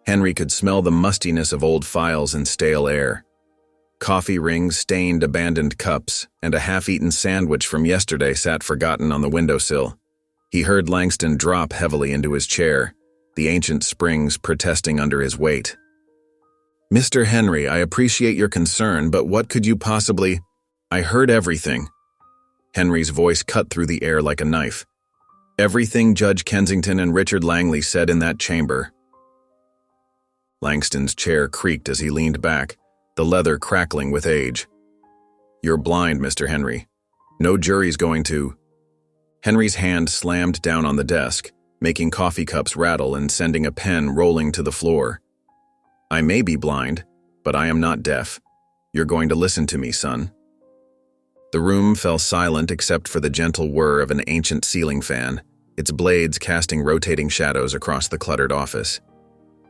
Henry could smell the mustiness of old files and stale air. Coffee rings stained abandoned cups, and a half-eaten sandwich from yesterday sat forgotten on the windowsill. He heard Langston drop heavily into his chair, the ancient springs protesting under his weight. "Mr. Henry, I appreciate your concern, but what could you possibly—" "I heard everything." Henry's voice cut through the air like a knife. "Everything Judge Kensington and Richard Langley said in that chamber." Langston's chair creaked as he leaned back, the leather crackling with age. "You're blind, Mr. Henry. No jury's going to—" Henry's hand slammed down on the desk, making coffee cups rattle and sending a pen rolling to the floor. "I may be blind, but I am not deaf. You're going to listen to me, son." The room fell silent except for the gentle whir of an ancient ceiling fan, its blades casting rotating shadows across the cluttered office.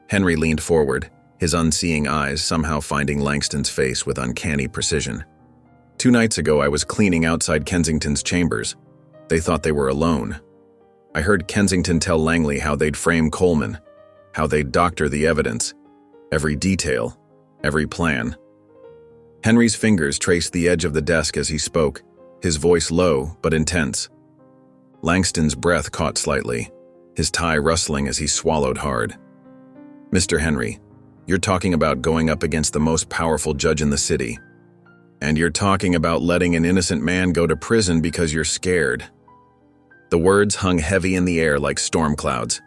Henry leaned forward, his unseeing eyes somehow finding Langston's face with uncanny precision. 2 nights ago, I was cleaning outside Kensington's chambers. They thought they were alone. I heard Kensington tell Langley how they'd frame Coleman, how they'd doctor the evidence, every detail, every plan. Henry's fingers traced the edge of the desk as he spoke, his voice low but intense. Langston's breath caught slightly, his tie rustling as he swallowed hard. Mr. Henry, you're talking about going up against the most powerful judge in the city. And you're talking about letting an innocent man go to prison because you're scared. The words hung heavy in the air like storm clouds.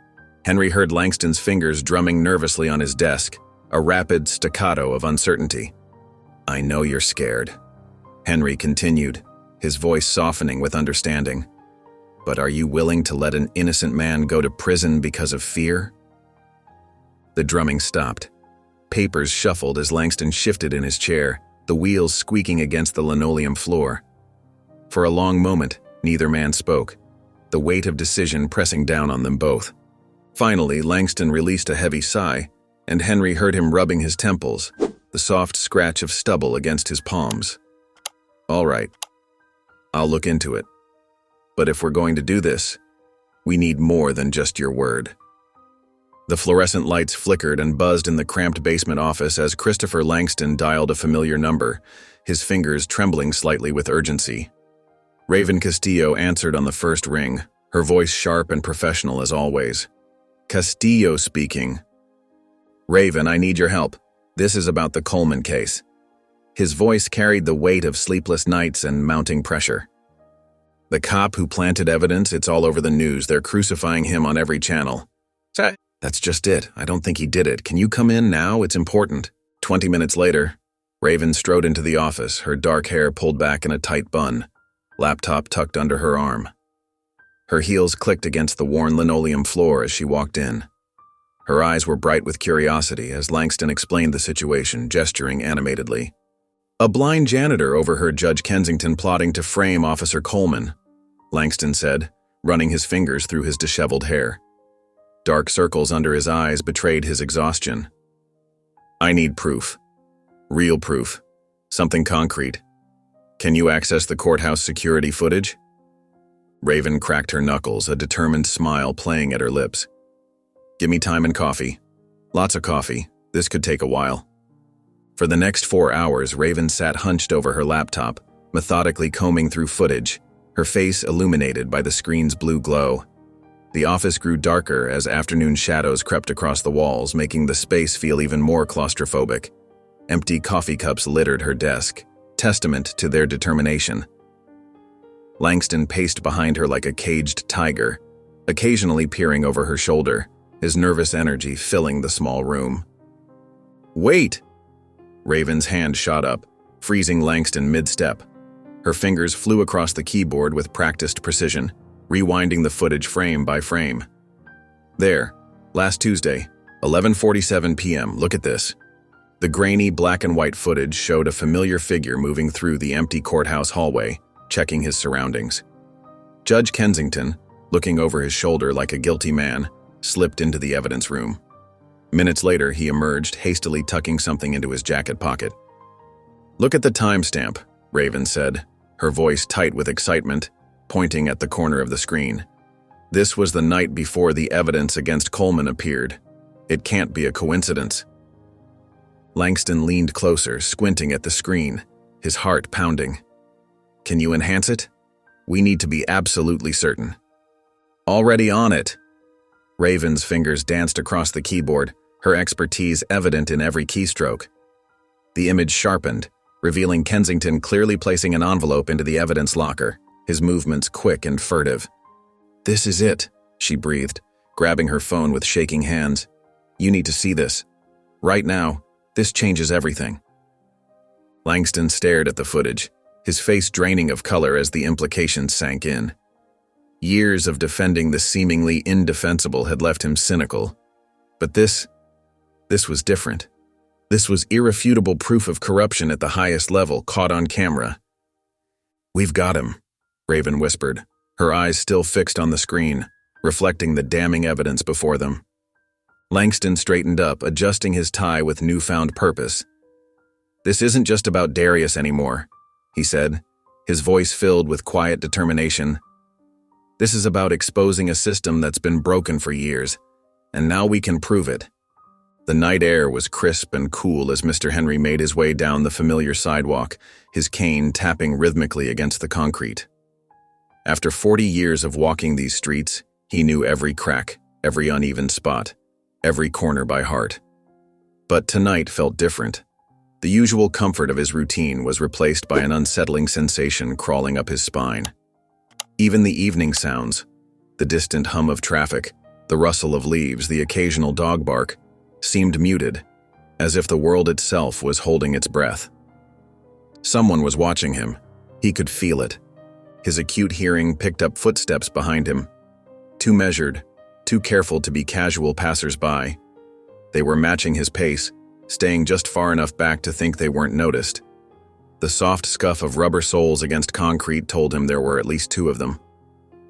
Henry heard Langston's fingers drumming nervously on his desk, a rapid staccato of uncertainty. I know you're scared, Henry continued, his voice softening with understanding. But are you willing to let an innocent man go to prison because of fear? The drumming stopped. Papers shuffled as Langston shifted in his chair, the wheels squeaking against the linoleum floor. For a long moment, neither man spoke, the weight of decision pressing down on them both. Finally, Langston released a heavy sigh, and Henry heard him rubbing his temples, the soft scratch of stubble against his palms. All right, I'll look into it. But if we're going to do this, we need more than just your word. The fluorescent lights flickered and buzzed in the cramped basement office as Christopher Langston dialed a familiar number, his fingers trembling slightly with urgency. Raven Castillo answered on the first ring, her voice sharp and professional as always. Castillo speaking. Raven, I need your help. This is about the Coleman case. His voice carried the weight of sleepless nights and mounting pressure. The cop who planted evidence, it's all over the news. They're crucifying him on every channel. That's just it. I don't think he did it. Can you come in now? It's important. 20 minutes later, Raven strode into the office, her dark hair pulled back in a tight bun, laptop tucked under her arm. Her heels clicked against the worn linoleum floor as she walked in. Her eyes were bright with curiosity as Langston explained the situation, gesturing animatedly. A blind janitor overheard Judge Kensington plotting to frame Officer Coleman, Langston said, running his fingers through his disheveled hair. Dark circles under his eyes betrayed his exhaustion. I need proof. Real proof. Something concrete. Can you access the courthouse security footage? Raven cracked her knuckles, a determined smile playing at her lips. Give me time and coffee. Lots of coffee. This could take a while. For the next 4 hours, Raven sat hunched over her laptop, methodically combing through footage, her face illuminated by the screen's blue glow. The office grew darker as afternoon shadows crept across the walls, making the space feel even more claustrophobic. Empty coffee cups littered her desk, testament to their determination. Langston paced behind her like a caged tiger, occasionally peering over her shoulder, his nervous energy filling the small room. Wait! Raven's hand shot up, freezing Langston mid-step. Her fingers flew across the keyboard with practiced precision, rewinding the footage frame by frame. There, last Tuesday, 11:47 p.m., look at this. The grainy black and white footage showed a familiar figure moving through the empty courthouse hallway, checking his surroundings. Judge Kensington, looking over his shoulder like a guilty man, slipped into the evidence room. Minutes later, he emerged, hastily tucking something into his jacket pocket. Look at the timestamp, Raven said, her voice tight with excitement, pointing at the corner of the screen. This was the night before the evidence against Coleman appeared. It can't be a coincidence. Langston leaned closer, squinting at the screen, his heart pounding. Can you enhance it? We need to be absolutely certain. Already on it. Raven's fingers danced across the keyboard, her expertise evident in every keystroke. The image sharpened, revealing Kensington clearly placing an envelope into the evidence locker, his movements quick and furtive. This is it, she breathed, grabbing her phone with shaking hands. You need to see this. Right now, this changes everything. Langston stared at the footage, his face draining of color as the implications sank in. Years of defending the seemingly indefensible had left him cynical. But this was different. This was irrefutable proof of corruption at the highest level, caught on camera. We've got him, Raven whispered, her eyes still fixed on the screen, reflecting the damning evidence before them. Langston straightened up, adjusting his tie with newfound purpose. "This isn't just about Darius anymore," he said, his voice filled with quiet determination. "This is about exposing a system that's been broken for years, and now we can prove it." The night air was crisp and cool as Mr. Henry made his way down the familiar sidewalk, his cane tapping rhythmically against the concrete. After 40 years of walking these streets, he knew every crack, every uneven spot, every corner by heart. But tonight felt different. The usual comfort of his routine was replaced by an unsettling sensation crawling up his spine. Even the evening sounds, the distant hum of traffic, the rustle of leaves, the occasional dog bark, seemed muted, as if the world itself was holding its breath. Someone was watching him. He could feel it. His acute hearing picked up footsteps behind him. Too measured, too careful to be casual passers-by. They were matching his pace, staying just far enough back to think they weren't noticed. The soft scuff of rubber soles against concrete told him there were at least two of them.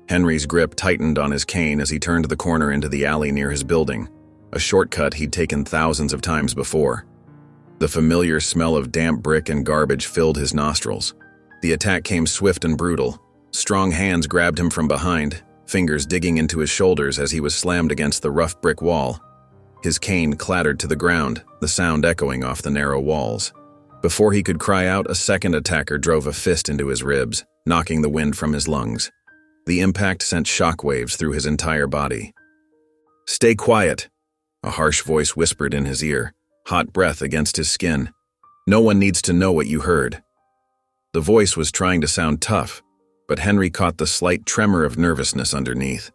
Henry's grip tightened on his cane as he turned the corner into the alley near his building, a shortcut he'd taken thousands of times before. The familiar smell of damp brick and garbage filled his nostrils. The attack came swift and brutal. Strong hands grabbed him from behind, fingers digging into his shoulders as he was slammed against the rough brick wall. His cane clattered to the ground, the sound echoing off the narrow walls. Before he could cry out, a second attacker drove a fist into his ribs, knocking the wind from his lungs. The impact sent shockwaves through his entire body. "Stay quiet," a harsh voice whispered in his ear, hot breath against his skin. "No one needs to know what you heard." The voice was trying to sound tough, but Henry caught the slight tremor of nervousness underneath.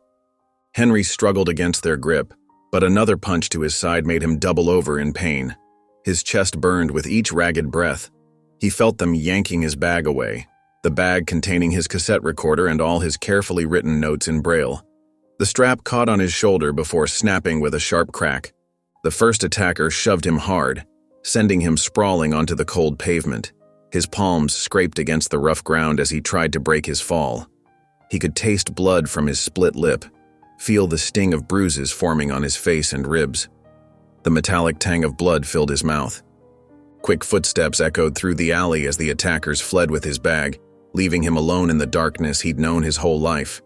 Henry struggled against their grip, but another punch to his side made him double over in pain. His chest burned with each ragged breath. He felt them yanking his bag away, the bag containing his cassette recorder and all his carefully written notes in Braille. The strap caught on his shoulder before snapping with a sharp crack. The first attacker shoved him hard, sending him sprawling onto the cold pavement. His palms scraped against the rough ground as he tried to break his fall. He could taste blood from his split lip, feel the sting of bruises forming on his face and ribs. The metallic tang of blood filled his mouth. Quick footsteps echoed through the alley as the attackers fled with his bag, leaving him alone in the darkness he'd known his whole life.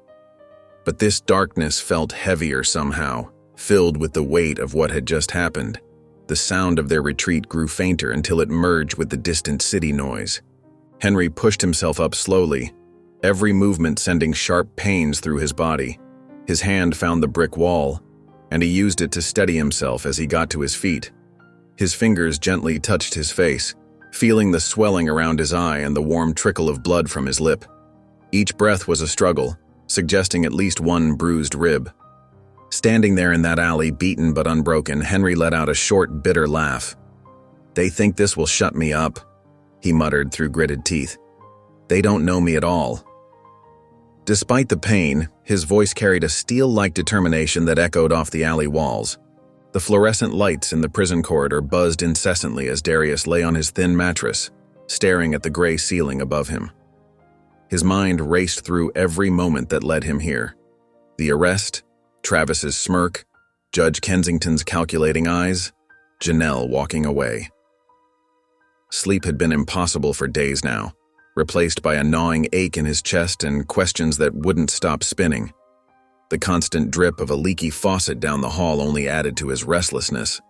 But this darkness felt heavier somehow, filled with the weight of what had just happened. The sound of their retreat grew fainter until it merged with the distant city noise. Henry pushed himself up slowly, every movement sending sharp pains through his body. His hand found the brick wall, and he used it to steady himself as he got to his feet. His fingers gently touched his face, feeling the swelling around his eye and the warm trickle of blood from his lip. Each breath was a struggle, suggesting at least one bruised rib. Standing there in that alley, beaten but unbroken, Henry let out a short, bitter laugh. "They think this will shut me up," he muttered through gritted teeth. "They don't know me at all." Despite the pain, his voice carried a steel-like determination that echoed off the alley walls. The fluorescent lights in the prison corridor buzzed incessantly as Darius lay on his thin mattress, staring at the gray ceiling above him. His mind raced through every moment that led him here. The arrest, Travis's smirk, Judge Kensington's calculating eyes, Janelle walking away. Sleep had been impossible for days now, replaced by a gnawing ache in his chest and questions that wouldn't stop spinning. The constant drip of a leaky faucet down the hall only added to his restlessness.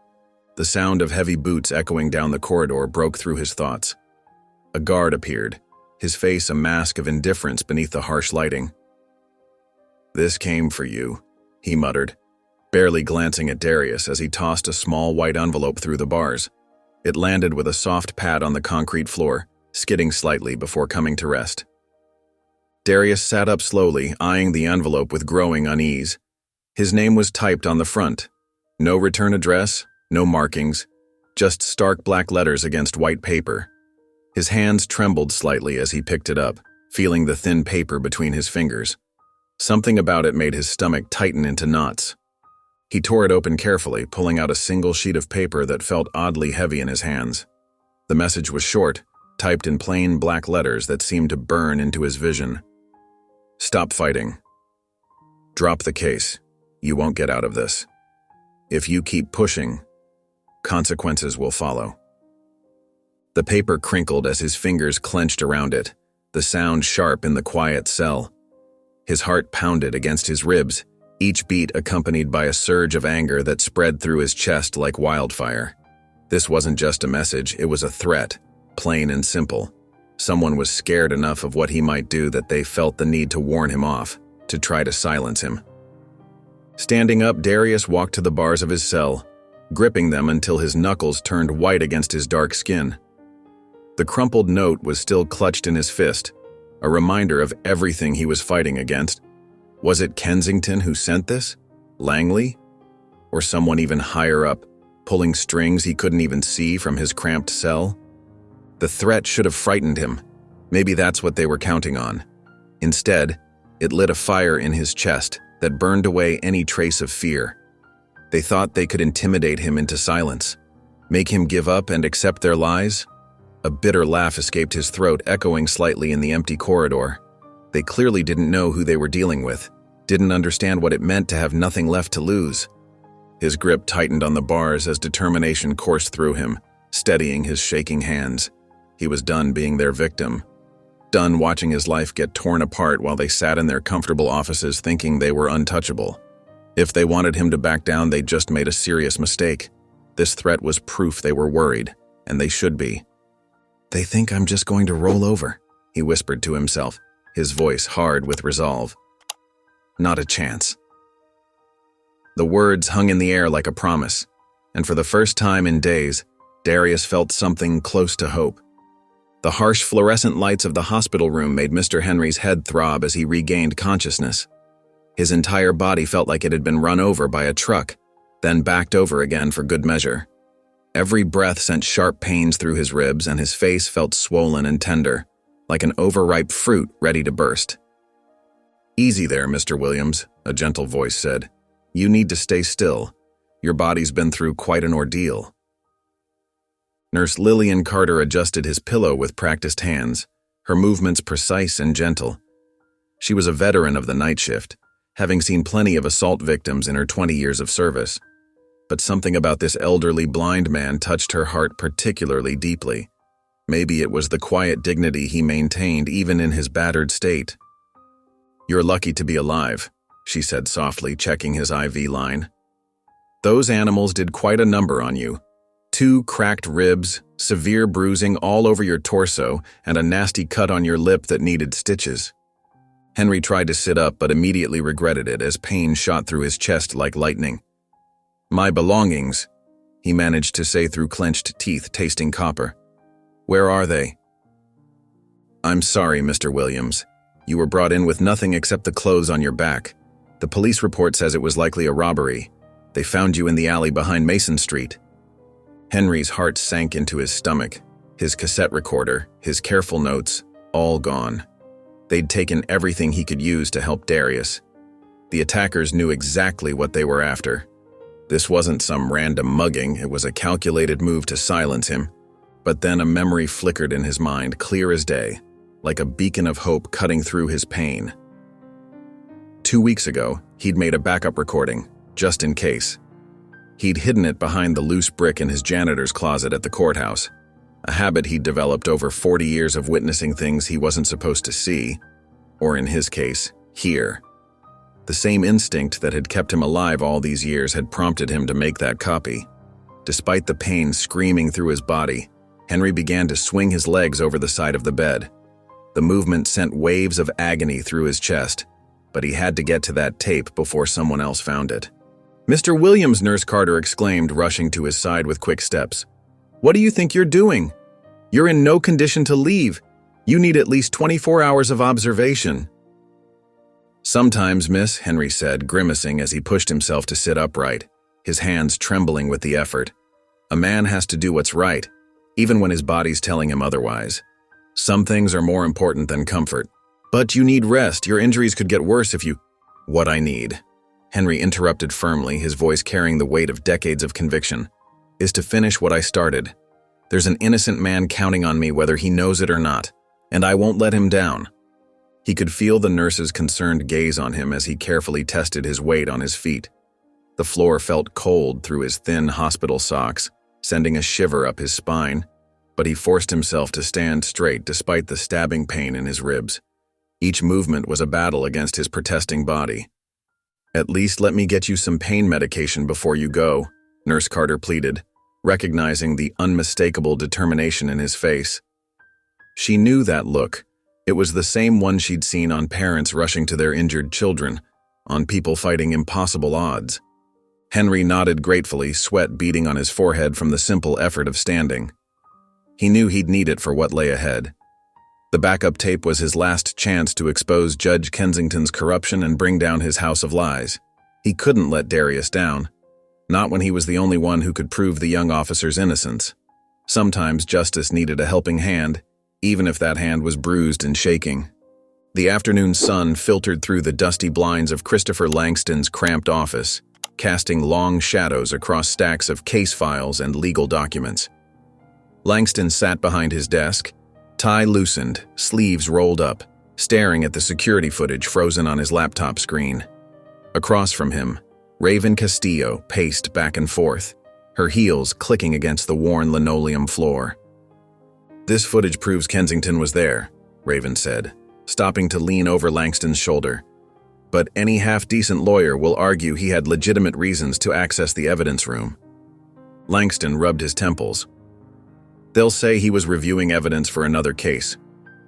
The sound of heavy boots echoing down the corridor broke through his thoughts. A guard appeared, his face a mask of indifference beneath the harsh lighting. "This came for you," he muttered, barely glancing at Darius as he tossed a small white envelope through the bars. It landed with a soft pad on the concrete floor, skidding slightly before coming to rest. Darius sat up slowly, eyeing the envelope with growing unease. His name was typed on the front. No return address, no markings, just stark black letters against white paper. His hands trembled slightly as he picked it up, feeling the thin paper between his fingers. Something about it made his stomach tighten into knots. He tore it open carefully, pulling out a single sheet of paper that felt oddly heavy in his hands. The message was short, typed in plain black letters that seemed to burn into his vision. "Stop fighting. Drop the case. You won't get out of this." If you keep pushing, consequences will follow. The paper crinkled as his fingers clenched around it, the sound sharp in the quiet cell. His heart pounded against his ribs, each beat accompanied by a surge of anger that spread through his chest like wildfire. This wasn't just a message, it was a threat, plain and simple. Someone was scared enough of what he might do that they felt the need to warn him off, to try to silence him. Standing up, Darius walked to the bars of his cell, gripping them until his knuckles turned white against his dark skin. The crumpled note was still clutched in his fist, a reminder of everything he was fighting against. Was it Kensington who sent this? Langley? Or someone even higher up, pulling strings he couldn't even see from his cramped cell? The threat should have frightened him. Maybe that's what they were counting on. Instead, it lit a fire in his chest that burned away any trace of fear. They thought they could intimidate him into silence, make him give up and accept their lies. A bitter laugh escaped his throat, echoing slightly in the empty corridor. They clearly didn't know who they were dealing with, didn't understand what it meant to have nothing left to lose. His grip tightened on the bars as determination coursed through him, steadying his shaking hands. He was done being their victim, done watching his life get torn apart while they sat in their comfortable offices thinking they were untouchable. If they wanted him to back down, they'd just made a serious mistake. This threat was proof they were worried, and they should be. "They think I'm just going to roll over," he whispered to himself, his voice hard with resolve. Not a chance. The words hung in the air like a promise, and for the first time in days, Darius felt something close to hope. The harsh fluorescent lights of the hospital room made Mr. Henry's head throb as he regained consciousness. His entire body felt like it had been run over by a truck, then backed over again for good measure. Every breath sent sharp pains through his ribs, and his face felt swollen and tender, like an overripe fruit ready to burst. "Easy there, Mr. Williams," a gentle voice said. "You need to stay still. Your body's been through quite an ordeal." Nurse Lillian Carter adjusted his pillow with practiced hands, her movements precise and gentle. She was a veteran of the night shift, having seen plenty of assault victims in her 20 years of service. But something about this elderly blind man touched her heart particularly deeply. Maybe it was the quiet dignity he maintained even in his battered state. "You're lucky to be alive," she said softly, checking his IV line. "Those animals did quite a number on you. 2 cracked ribs, severe bruising all over your torso, and a nasty cut on your lip that needed stitches." Henry tried to sit up but immediately regretted it as pain shot through his chest like lightning. "My belongings," he managed to say through clenched teeth tasting copper. "Where are they?" "I'm sorry, Mr. Williams. You were brought in with nothing except the clothes on your back. The police report says it was likely a robbery. They found you in the alley behind Mason Street." Henry's heart sank into his stomach. His cassette recorder, his careful notes, all gone. They'd taken everything he could use to help Darius. The attackers knew exactly what they were after. This wasn't some random mugging, it was a calculated move to silence him. But then a memory flickered in his mind, clear as day, like a beacon of hope cutting through his pain. 2 weeks ago, he'd made a backup recording, just in case. He'd hidden it behind the loose brick in his janitor's closet at the courthouse, a habit he'd developed over 40 years of witnessing things he wasn't supposed to see, or in his case, hear. The same instinct that had kept him alive all these years had prompted him to make that copy. Despite the pain screaming through his body, Henry began to swing his legs over the side of the bed. The movement sent waves of agony through his chest, but he had to get to that tape before someone else found it. "Mr. Williams," Nurse Carter exclaimed, rushing to his side with quick steps. "What do you think you're doing? You're in no condition to leave. You need at least 24 hours of observation." "Sometimes, miss," Henry said, grimacing as he pushed himself to sit upright, his hands trembling with the effort. "A man has to do what's right, even when his body's telling him otherwise. Some things are more important than comfort. But you need rest. Your injuries could get worse if you—" "What I need," Henry interrupted firmly, his voice carrying the weight of decades of conviction, "is to finish what I started. There's an innocent man counting on me whether he knows it or not, and I won't let him down." He could feel the nurse's concerned gaze on him as he carefully tested his weight on his feet. The floor felt cold through his thin hospital socks, sending a shiver up his spine, but he forced himself to stand straight despite the stabbing pain in his ribs. Each movement was a battle against his protesting body. "At least let me get you some pain medication before you go," Nurse Carter pleaded, recognizing the unmistakable determination in his face. She knew that look. It was the same one she'd seen on parents rushing to their injured children, on people fighting impossible odds. Henry nodded gratefully, sweat beading on his forehead from the simple effort of standing. He knew he'd need it for what lay ahead. The backup tape was his last chance to expose Judge Kensington's corruption and bring down his house of lies. He couldn't let Darius down, not when he was the only one who could prove the young officer's innocence. Sometimes justice needed a helping hand, even if that hand was bruised and shaking. The afternoon sun filtered through the dusty blinds of Christopher Langston's cramped office, casting long shadows across stacks of case files and legal documents. Langston sat behind his desk, tie loosened, sleeves rolled up, staring at the security footage frozen on his laptop screen. Across from him, Raven Castillo paced back and forth, her heels clicking against the worn linoleum floor. "This footage proves Kensington was there," Raven said, stopping to lean over Langston's shoulder. "But any half-decent lawyer will argue he had legitimate reasons to access the evidence room." Langston rubbed his temples. "They'll say he was reviewing evidence for another case.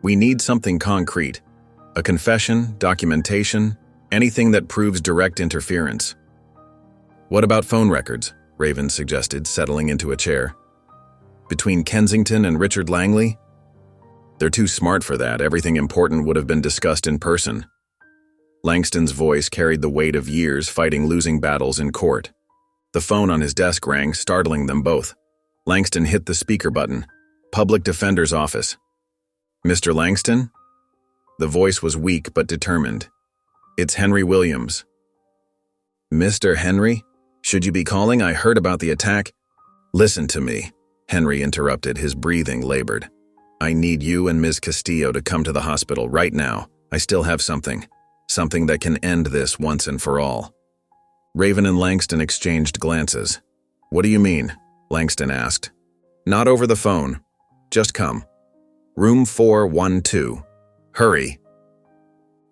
We need something concrete. A confession, documentation, anything that proves direct interference." "What about phone records?" Raven suggested, settling into a chair. "Between Kensington and Richard Langley? They're too smart for that. Everything important would have been discussed in person." Langston's voice carried the weight of years fighting losing battles in court. The phone on his desk rang, startling them both. Langston hit the speaker button. "Public Defender's Office." "Mr. Langston?" The voice was weak but determined. "It's Henry Williams." "Mr. Henry? Should you be calling? I heard about the attack." "Listen to me," Henry interrupted, his breathing labored. "I need you and Ms. Castillo to come to the hospital right now. I still have something that can end this once and for all." Raven and Langston exchanged glances. "What do you mean?" Langston asked. "Not over the phone. Just come. Room 412. Hurry."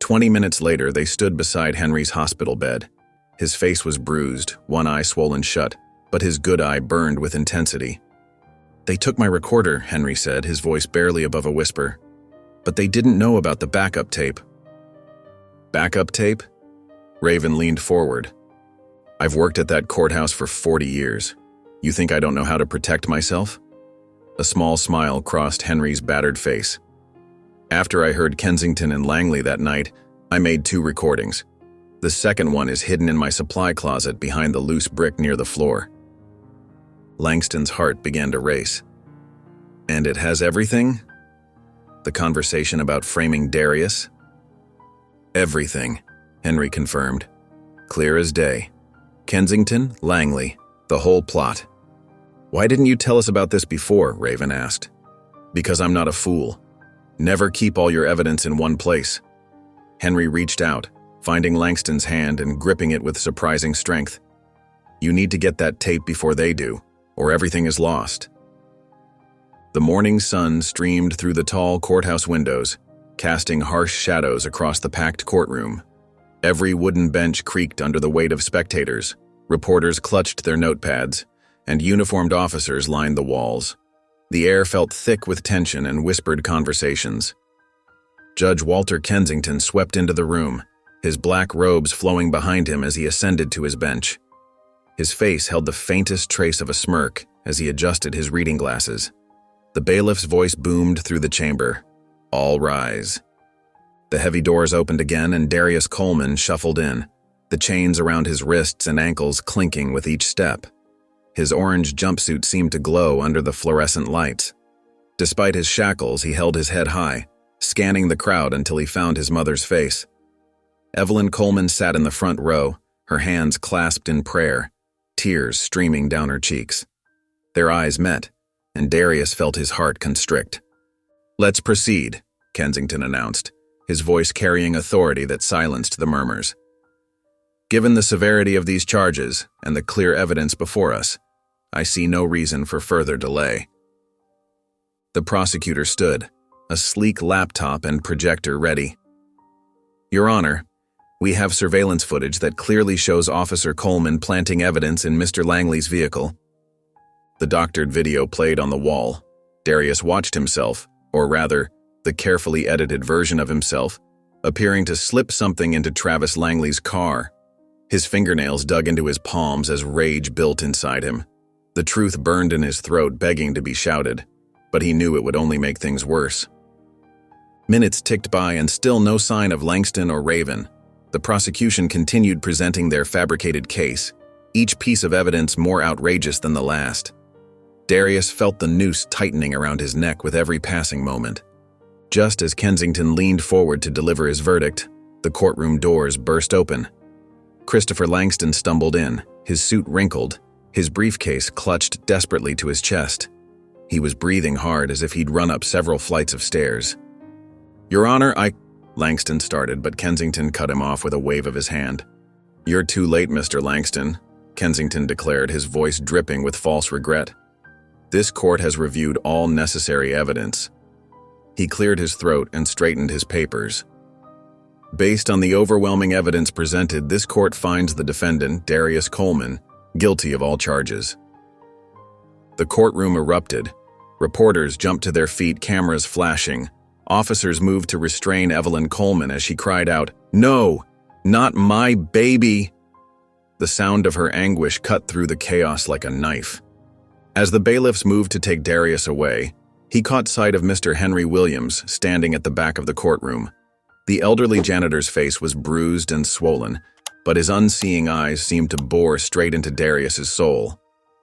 20 minutes later, they stood beside Henry's hospital bed. His face was bruised, one eye swollen shut, but his good eye burned with intensity. "They took my recorder," Henry said, his voice barely above a whisper. "But they didn't know about the backup tape." "Backup tape?" Raven leaned forward. "I've worked at that courthouse for 40 years. You think I don't know how to protect myself?" A small smile crossed Henry's battered face. "After I heard Kensington and Langley that night, I made 2 recordings. The second one is hidden in my supply closet behind the loose brick near the floor." Langston's heart began to race. "And it has everything? The conversation about framing Darius?" "Everything," Henry confirmed. "Clear as day. Kensington, Langley, the whole plot." "Why didn't you tell us about this before?" Raven asked. "Because I'm not a fool. Never keep all your evidence in one place." Henry reached out, finding Langston's hand and gripping it with surprising strength. "You need to get that tape before they do, or everything is lost." The morning sun streamed through the tall courthouse windows, casting harsh shadows across the packed courtroom. Every wooden bench creaked under the weight of spectators, reporters clutched their notepads, and uniformed officers lined the walls. The air felt thick with tension and whispered conversations. Judge Walter Kensington swept into the room, his black robes flowing behind him as he ascended to his bench. His face held the faintest trace of a smirk as he adjusted his reading glasses. The bailiff's voice boomed through the chamber. "All rise." The heavy doors opened again and Darius Coleman shuffled in, the chains around his wrists and ankles clinking with each step. His orange jumpsuit seemed to glow under the fluorescent lights. Despite his shackles, he held his head high, scanning the crowd until he found his mother's face. Evelyn Coleman sat in the front row, her hands clasped in prayer, tears streaming down her cheeks. Their eyes met, and Darius felt his heart constrict. "Let's proceed," Kensington announced, his voice carrying authority that silenced the murmurs. Given the severity of these charges and the clear evidence before us, I see no reason for further delay." The prosecutor stood, a sleek laptop and projector ready. "Your Honor, we have surveillance footage that clearly shows Officer Coleman planting evidence in Mr. Langley's vehicle." The doctored video played on the wall. Darius watched himself, or rather, the carefully edited version of himself, appearing to slip something into Travis Langley's car. His fingernails dug into his palms as rage built inside him. The truth burned in his throat, begging to be shouted, but he knew it would only make things worse. Minutes ticked by and still no sign of Langston or Raven. The prosecution continued presenting their fabricated case, each piece of evidence more outrageous than the last. Darius felt the noose tightening around his neck with every passing moment. Just as Kensington leaned forward to deliver his verdict, the courtroom doors burst open. Christopher Langston stumbled in, his suit wrinkled, his briefcase clutched desperately to his chest. He was breathing hard as if he'd run up several flights of stairs. "Your Honor, Langston started, but Kensington cut him off with a wave of his hand. "You're too late, Mr. Langston," Kensington declared, his voice dripping with false regret. "This court has reviewed all necessary evidence." He cleared his throat and straightened his papers. "Based on the overwhelming evidence presented, this court finds the defendant, Darius Coleman, guilty of all charges." The courtroom erupted. Reporters jumped to their feet, cameras flashing. Officers moved to restrain Evelyn Coleman as she cried out, "No, not my baby!" The sound of her anguish cut through the chaos like a knife. As the bailiffs moved to take Darius away, he caught sight of Mr. Henry Williams standing at the back of the courtroom. The elderly janitor's face was bruised and swollen, but his unseeing eyes seemed to bore straight into Darius's soul.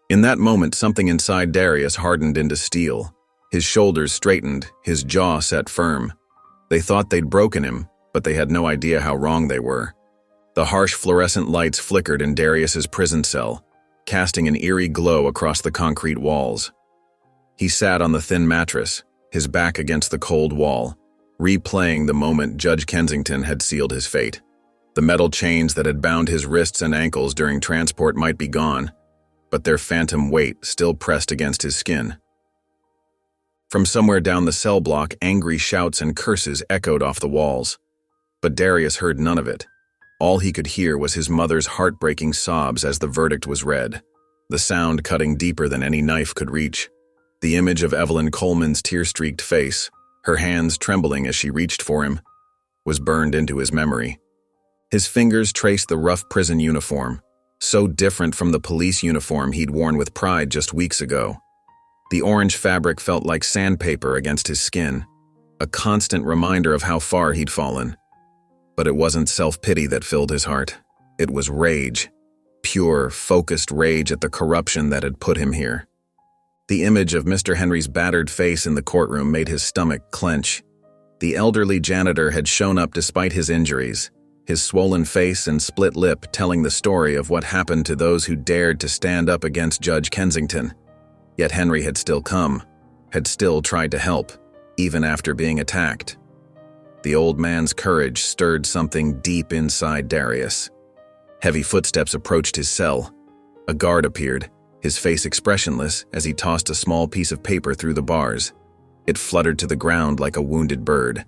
In that moment, something inside Darius hardened into steel. His shoulders straightened, his jaw set firm. They thought they'd broken him, but they had no idea how wrong they were. The harsh fluorescent lights flickered in Darius's prison cell, casting an eerie glow across the concrete walls. He sat on the thin mattress, his back against the cold wall, replaying the moment Judge Kensington had sealed his fate. The metal chains that had bound his wrists and ankles during transport might be gone, but their phantom weight still pressed against his skin. From somewhere down the cell block, angry shouts and curses echoed off the walls. But Darius heard none of it. All he could hear was his mother's heartbreaking sobs as the verdict was read, the sound cutting deeper than any knife could reach. The image of Evelyn Coleman's tear-streaked face, her hands trembling as she reached for him, was burned into his memory. His fingers traced the rough prison uniform, so different from the police uniform he'd worn with pride just weeks ago. The orange fabric felt like sandpaper against his skin, a constant reminder of how far he'd fallen. But it wasn't self-pity that filled his heart. It was rage, pure, focused rage at the corruption that had put him here. The image of Mr. Henry's battered face in the courtroom made his stomach clench. The elderly janitor had shown up despite his injuries, his swollen face and split lip telling the story of what happened to those who dared to stand up against Judge Kensington. Yet Henry had still come, had still tried to help, even after being attacked. The old man's courage stirred something deep inside Darius. Heavy footsteps approached his cell. A guard appeared, his face expressionless as he tossed a small piece of paper through the bars. It fluttered to the ground like a wounded bird.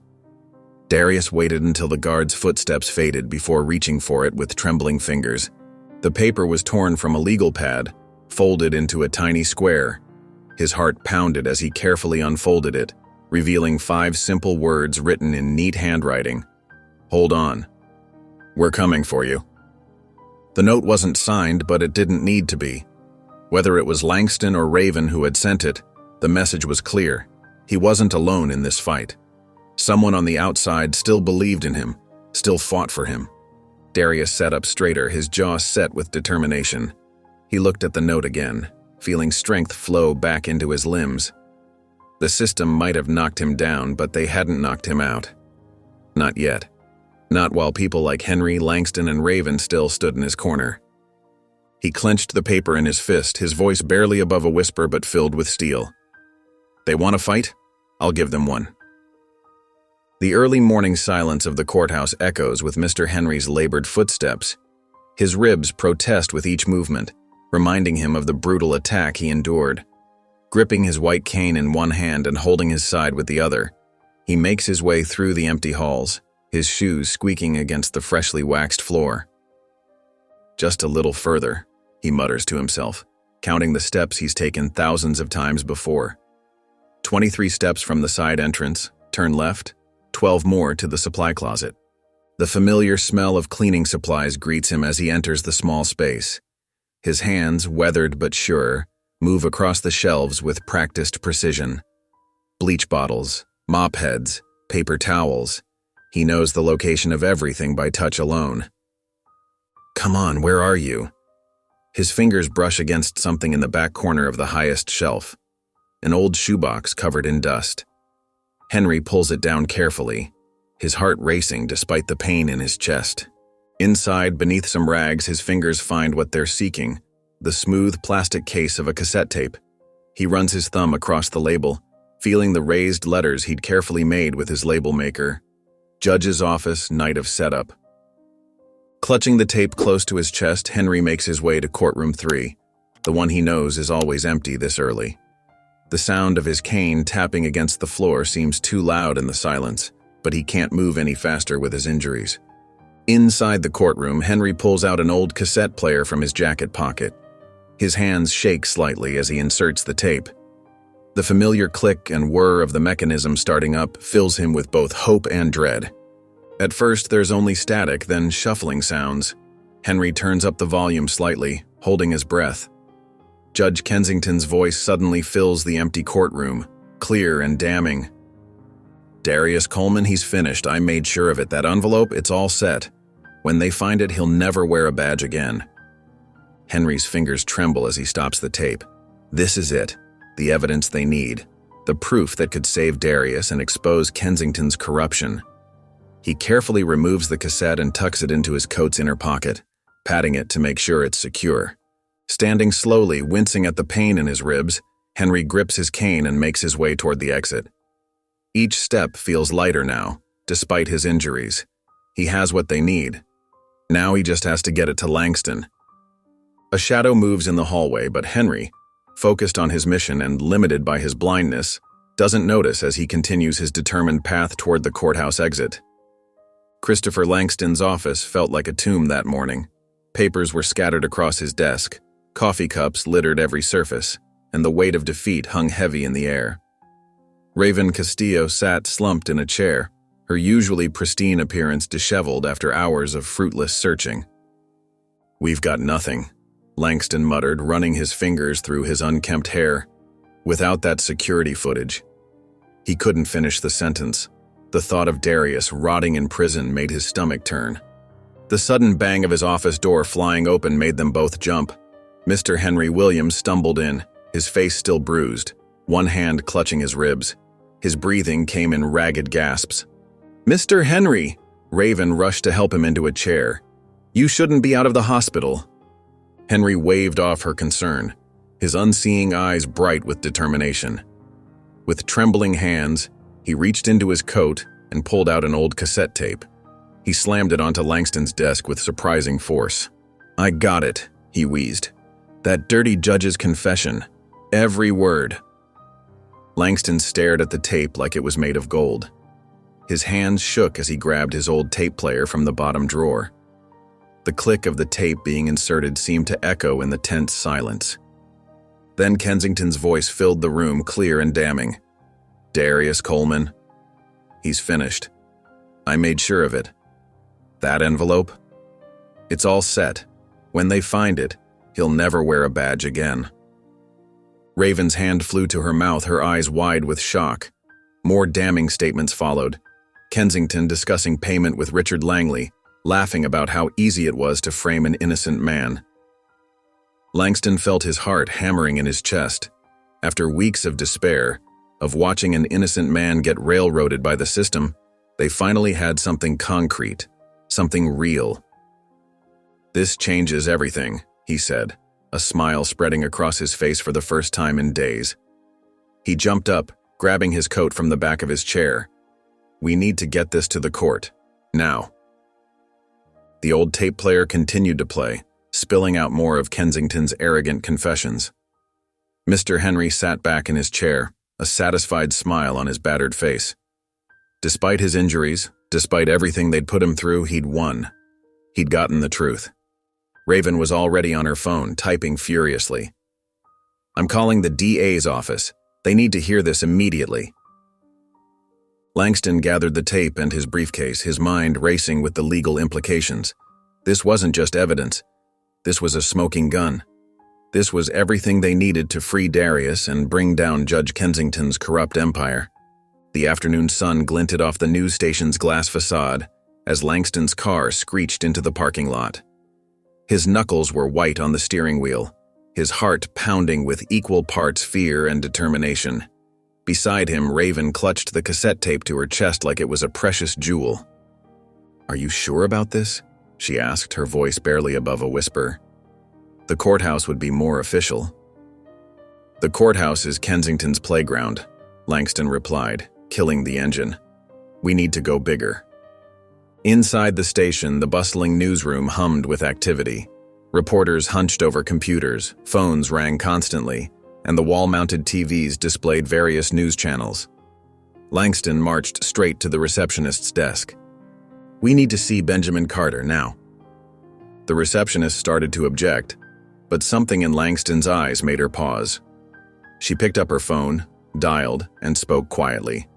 Darius waited until the guard's footsteps faded before reaching for it with trembling fingers. The paper was torn from a legal pad, folded into a tiny square. His heart pounded as he carefully unfolded it, revealing 5 simple words written in neat handwriting. "Hold on. We're coming for you." The note wasn't signed, but it didn't need to be. Whether it was Langston or Raven who had sent it, the message was clear. He wasn't alone in this fight. Someone on the outside still believed in him, still fought for him. Darius sat up straighter, his jaw set with determination. He looked at the note again, feeling strength flow back into his limbs. The system might have knocked him down, but they hadn't knocked him out. Not yet. Not while people like Henry, Langston, and Raven still stood in his corner. He clenched the paper in his fist, his voice barely above a whisper but filled with steel. "They want a fight? I'll give them one." The early morning silence of the courthouse echoes with Mr. Henry's labored footsteps. His ribs protest with each movement, reminding him of the brutal attack he endured. Gripping his white cane in one hand and holding his side with the other, he makes his way through the empty halls, his shoes squeaking against the freshly waxed floor. Just a little further, he mutters to himself, counting the steps he's taken thousands of times before. 23 steps from the side entrance, turn left, 12 more to the supply closet. The familiar smell of cleaning supplies greets him as he enters the small space. His hands, weathered but sure, move across the shelves with practiced precision. Bleach bottles, mop heads, paper towels. He knows the location of everything by touch alone. Come on, where are you? His fingers brush against something in the back corner of the highest shelf, an old shoebox covered in dust. Henry pulls it down carefully, his heart racing despite the pain in his chest. Inside, beneath some rags, his fingers find what they're seeking, the smooth plastic case of a cassette tape. He runs his thumb across the label, feeling the raised letters he'd carefully made with his label maker. Judge's office, night of setup. Clutching the tape close to his chest, Henry makes his way to Courtroom 3, the one he knows is always empty this early. The sound of his cane tapping against the floor seems too loud in the silence, but he can't move any faster with his injuries. Inside the courtroom, Henry pulls out an old cassette player from his jacket pocket. His hands shake slightly as he inserts the tape. The familiar click and whir of the mechanism starting up fills him with both hope and dread. At first, there's only static, then shuffling sounds. Henry turns up the volume slightly, holding his breath. Judge Kensington's voice suddenly fills the empty courtroom, clear and damning. Darius Coleman, he's finished. I made sure of it. That envelope, it's all set. When they find it, he'll never wear a badge again. Henry's fingers tremble as he stops the tape. This is it. The evidence they need. The proof that could save Darius and expose Kensington's corruption. He carefully removes the cassette and tucks it into his coat's inner pocket, patting it to make sure it's secure. Standing slowly, wincing at the pain in his ribs, Henry grips his cane and makes his way toward the exit. Each step feels lighter now, despite his injuries. He has what they need. Now he just has to get it to Langston. A shadow moves in the hallway, but Henry, focused on his mission and limited by his blindness, doesn't notice as he continues his determined path toward the courthouse exit. Christopher Langston's office felt like a tomb that morning. Papers were scattered across his desk, coffee cups littered every surface, and the weight of defeat hung heavy in the air. Raven Castillo sat slumped in a chair, her usually pristine appearance disheveled after hours of fruitless searching. "We've got nothing," Langston muttered, running his fingers through his unkempt hair. Without that security footage. He couldn't finish the sentence. The thought of Darius rotting in prison made his stomach turn. The sudden bang of his office door flying open made them both jump. Mr. Henry Williams stumbled in, his face still bruised, one hand clutching his ribs. His breathing came in ragged gasps. "Mr. Henry!" Raven rushed to help him into a chair. "You shouldn't be out of the hospital." Henry waved off her concern, his unseeing eyes bright with determination. With trembling hands, he reached into his coat and pulled out an old cassette tape. He slammed it onto Langston's desk with surprising force. "I got it," he wheezed. "That dirty judge's confession. Every word." Langston stared at the tape like it was made of gold. His hands shook as he grabbed his old tape player from the bottom drawer. The click of the tape being inserted seemed to echo in the tense silence. Then Kensington's voice filled the room, clear and damning. "Darius Coleman. He's finished. I made sure of it. That envelope? It's all set. When they find it, he'll never wear a badge again." Raven's hand flew to her mouth, her eyes wide with shock. More damning statements followed. Kensington discussing payment with Richard Langley, laughing about how easy it was to frame an innocent man. Langston felt his heart hammering in his chest. After weeks of despair, of watching an innocent man get railroaded by the system, they finally had something concrete, something real. "This changes everything," he said, a smile spreading across his face for the first time in days. He jumped up, grabbing his coat from the back of his chair. "We need to get this to the court. Now." The old tape player continued to play, spilling out more of Kensington's arrogant confessions. Mr. Henry sat back in his chair, a satisfied smile on his battered face. Despite his injuries, despite everything they'd put him through, he'd won. He'd gotten the truth. Raven was already on her phone, typing furiously. "I'm calling the DA's office. They need to hear this immediately." Langston gathered the tape and his briefcase, his mind racing with the legal implications. This wasn't just evidence. This was a smoking gun. This was everything they needed to free Darius and bring down Judge Kensington's corrupt empire. The afternoon sun glinted off the news station's glass facade as Langston's car screeched into the parking lot. His knuckles were white on the steering wheel, his heart pounding with equal parts fear and determination. Beside him, Raven clutched the cassette tape to her chest like it was a precious jewel. "Are you sure about this?" she asked, her voice barely above a whisper. "The courthouse would be more official." "The courthouse is Kensington's playground," Langston replied, killing the engine. "We need to go bigger." Inside the station, the bustling newsroom hummed with activity. Reporters hunched over computers, phones rang constantly, and the wall-mounted TVs displayed various news channels. Langston marched straight to the receptionist's desk. "We need to see Benjamin Carter now." The receptionist started to object, but something in Langston's eyes made her pause. She picked up her phone, dialed, and spoke quietly.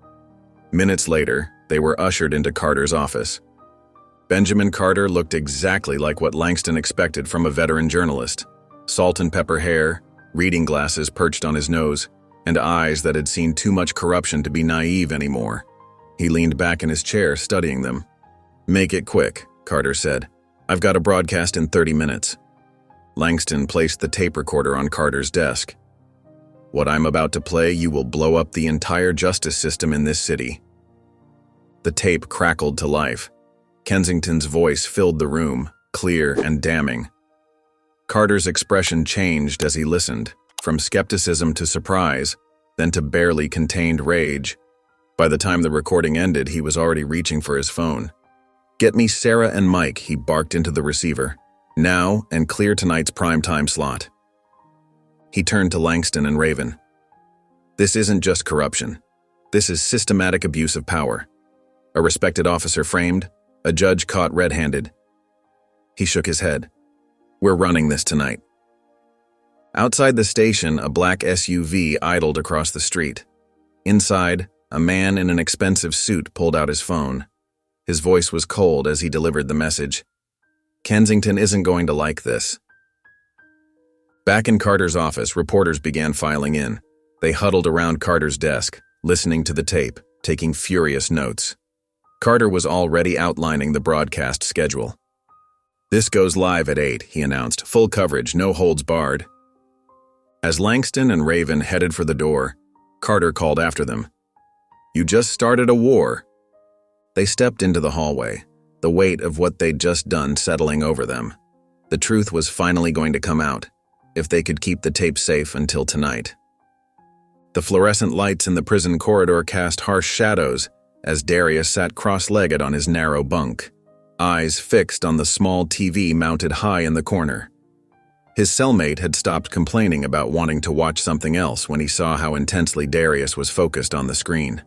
Minutes later, they were ushered into Carter's office. Benjamin Carter looked exactly like what Langston expected from a veteran journalist. Salt and pepper hair, reading glasses perched on his nose, and eyes that had seen too much corruption to be naive anymore. He leaned back in his chair, studying them. "Make it quick," Carter said. "I've got a broadcast in 30 minutes. Langston placed the tape recorder on Carter's desk. "What I'm about to play, you will blow up the entire justice system in this city." The tape crackled to life. Kensington's voice filled the room, clear and damning. Carter's expression changed as he listened, from skepticism to surprise, then to barely contained rage. By the time the recording ended, he was already reaching for his phone. "Get me Sarah and Mike," he barked into the receiver. "Now, and clear tonight's primetime slot." He turned to Langston and Raven. "This isn't just corruption. This is systematic abuse of power. A respected officer framed, a judge caught red-handed." He shook his head. "We're running this tonight." Outside the station, a black SUV idled across the street. Inside, a man in an expensive suit pulled out his phone. His voice was cold as he delivered the message. "Kensington isn't going to like this." Back in Carter's office, reporters began filing in. They huddled around Carter's desk, listening to the tape, taking furious notes. Carter was already outlining the broadcast schedule. "This goes live at 8, he announced. "Full coverage, no holds barred." As Langston and Raven headed for the door, Carter called after them. "You just started a war." They stepped into the hallway, the weight of what they'd just done settling over them. The truth was finally going to come out, if they could keep the tape safe until tonight. The fluorescent lights in the prison corridor cast harsh shadows as Darius sat cross-legged on his narrow bunk, eyes fixed on the small TV mounted high in the corner. His cellmate had stopped complaining about wanting to watch something else when he saw how intensely Darius was focused on the screen.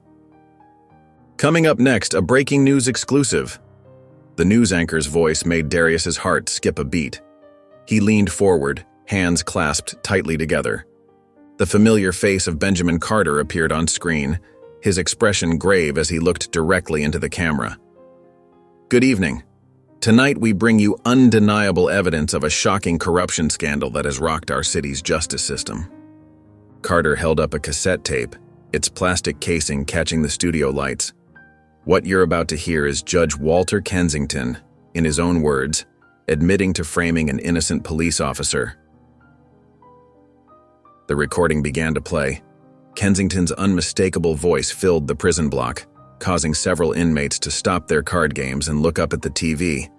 "Coming up next, a breaking news exclusive." The news anchor's voice made Darius's heart skip a beat. He leaned forward, hands clasped tightly together. The familiar face of Benjamin Carter appeared on screen, his expression grave as he looked directly into the camera. "Good evening. Tonight we bring you undeniable evidence of a shocking corruption scandal that has rocked our city's justice system." Carter held up a cassette tape, its plastic casing catching the studio lights. "What you're about to hear is Judge Walter Kensington, in his own words, admitting to framing an innocent police officer." The recording began to play. Kensington's unmistakable voice filled the prison block, causing several inmates to stop their card games and look up at the TV.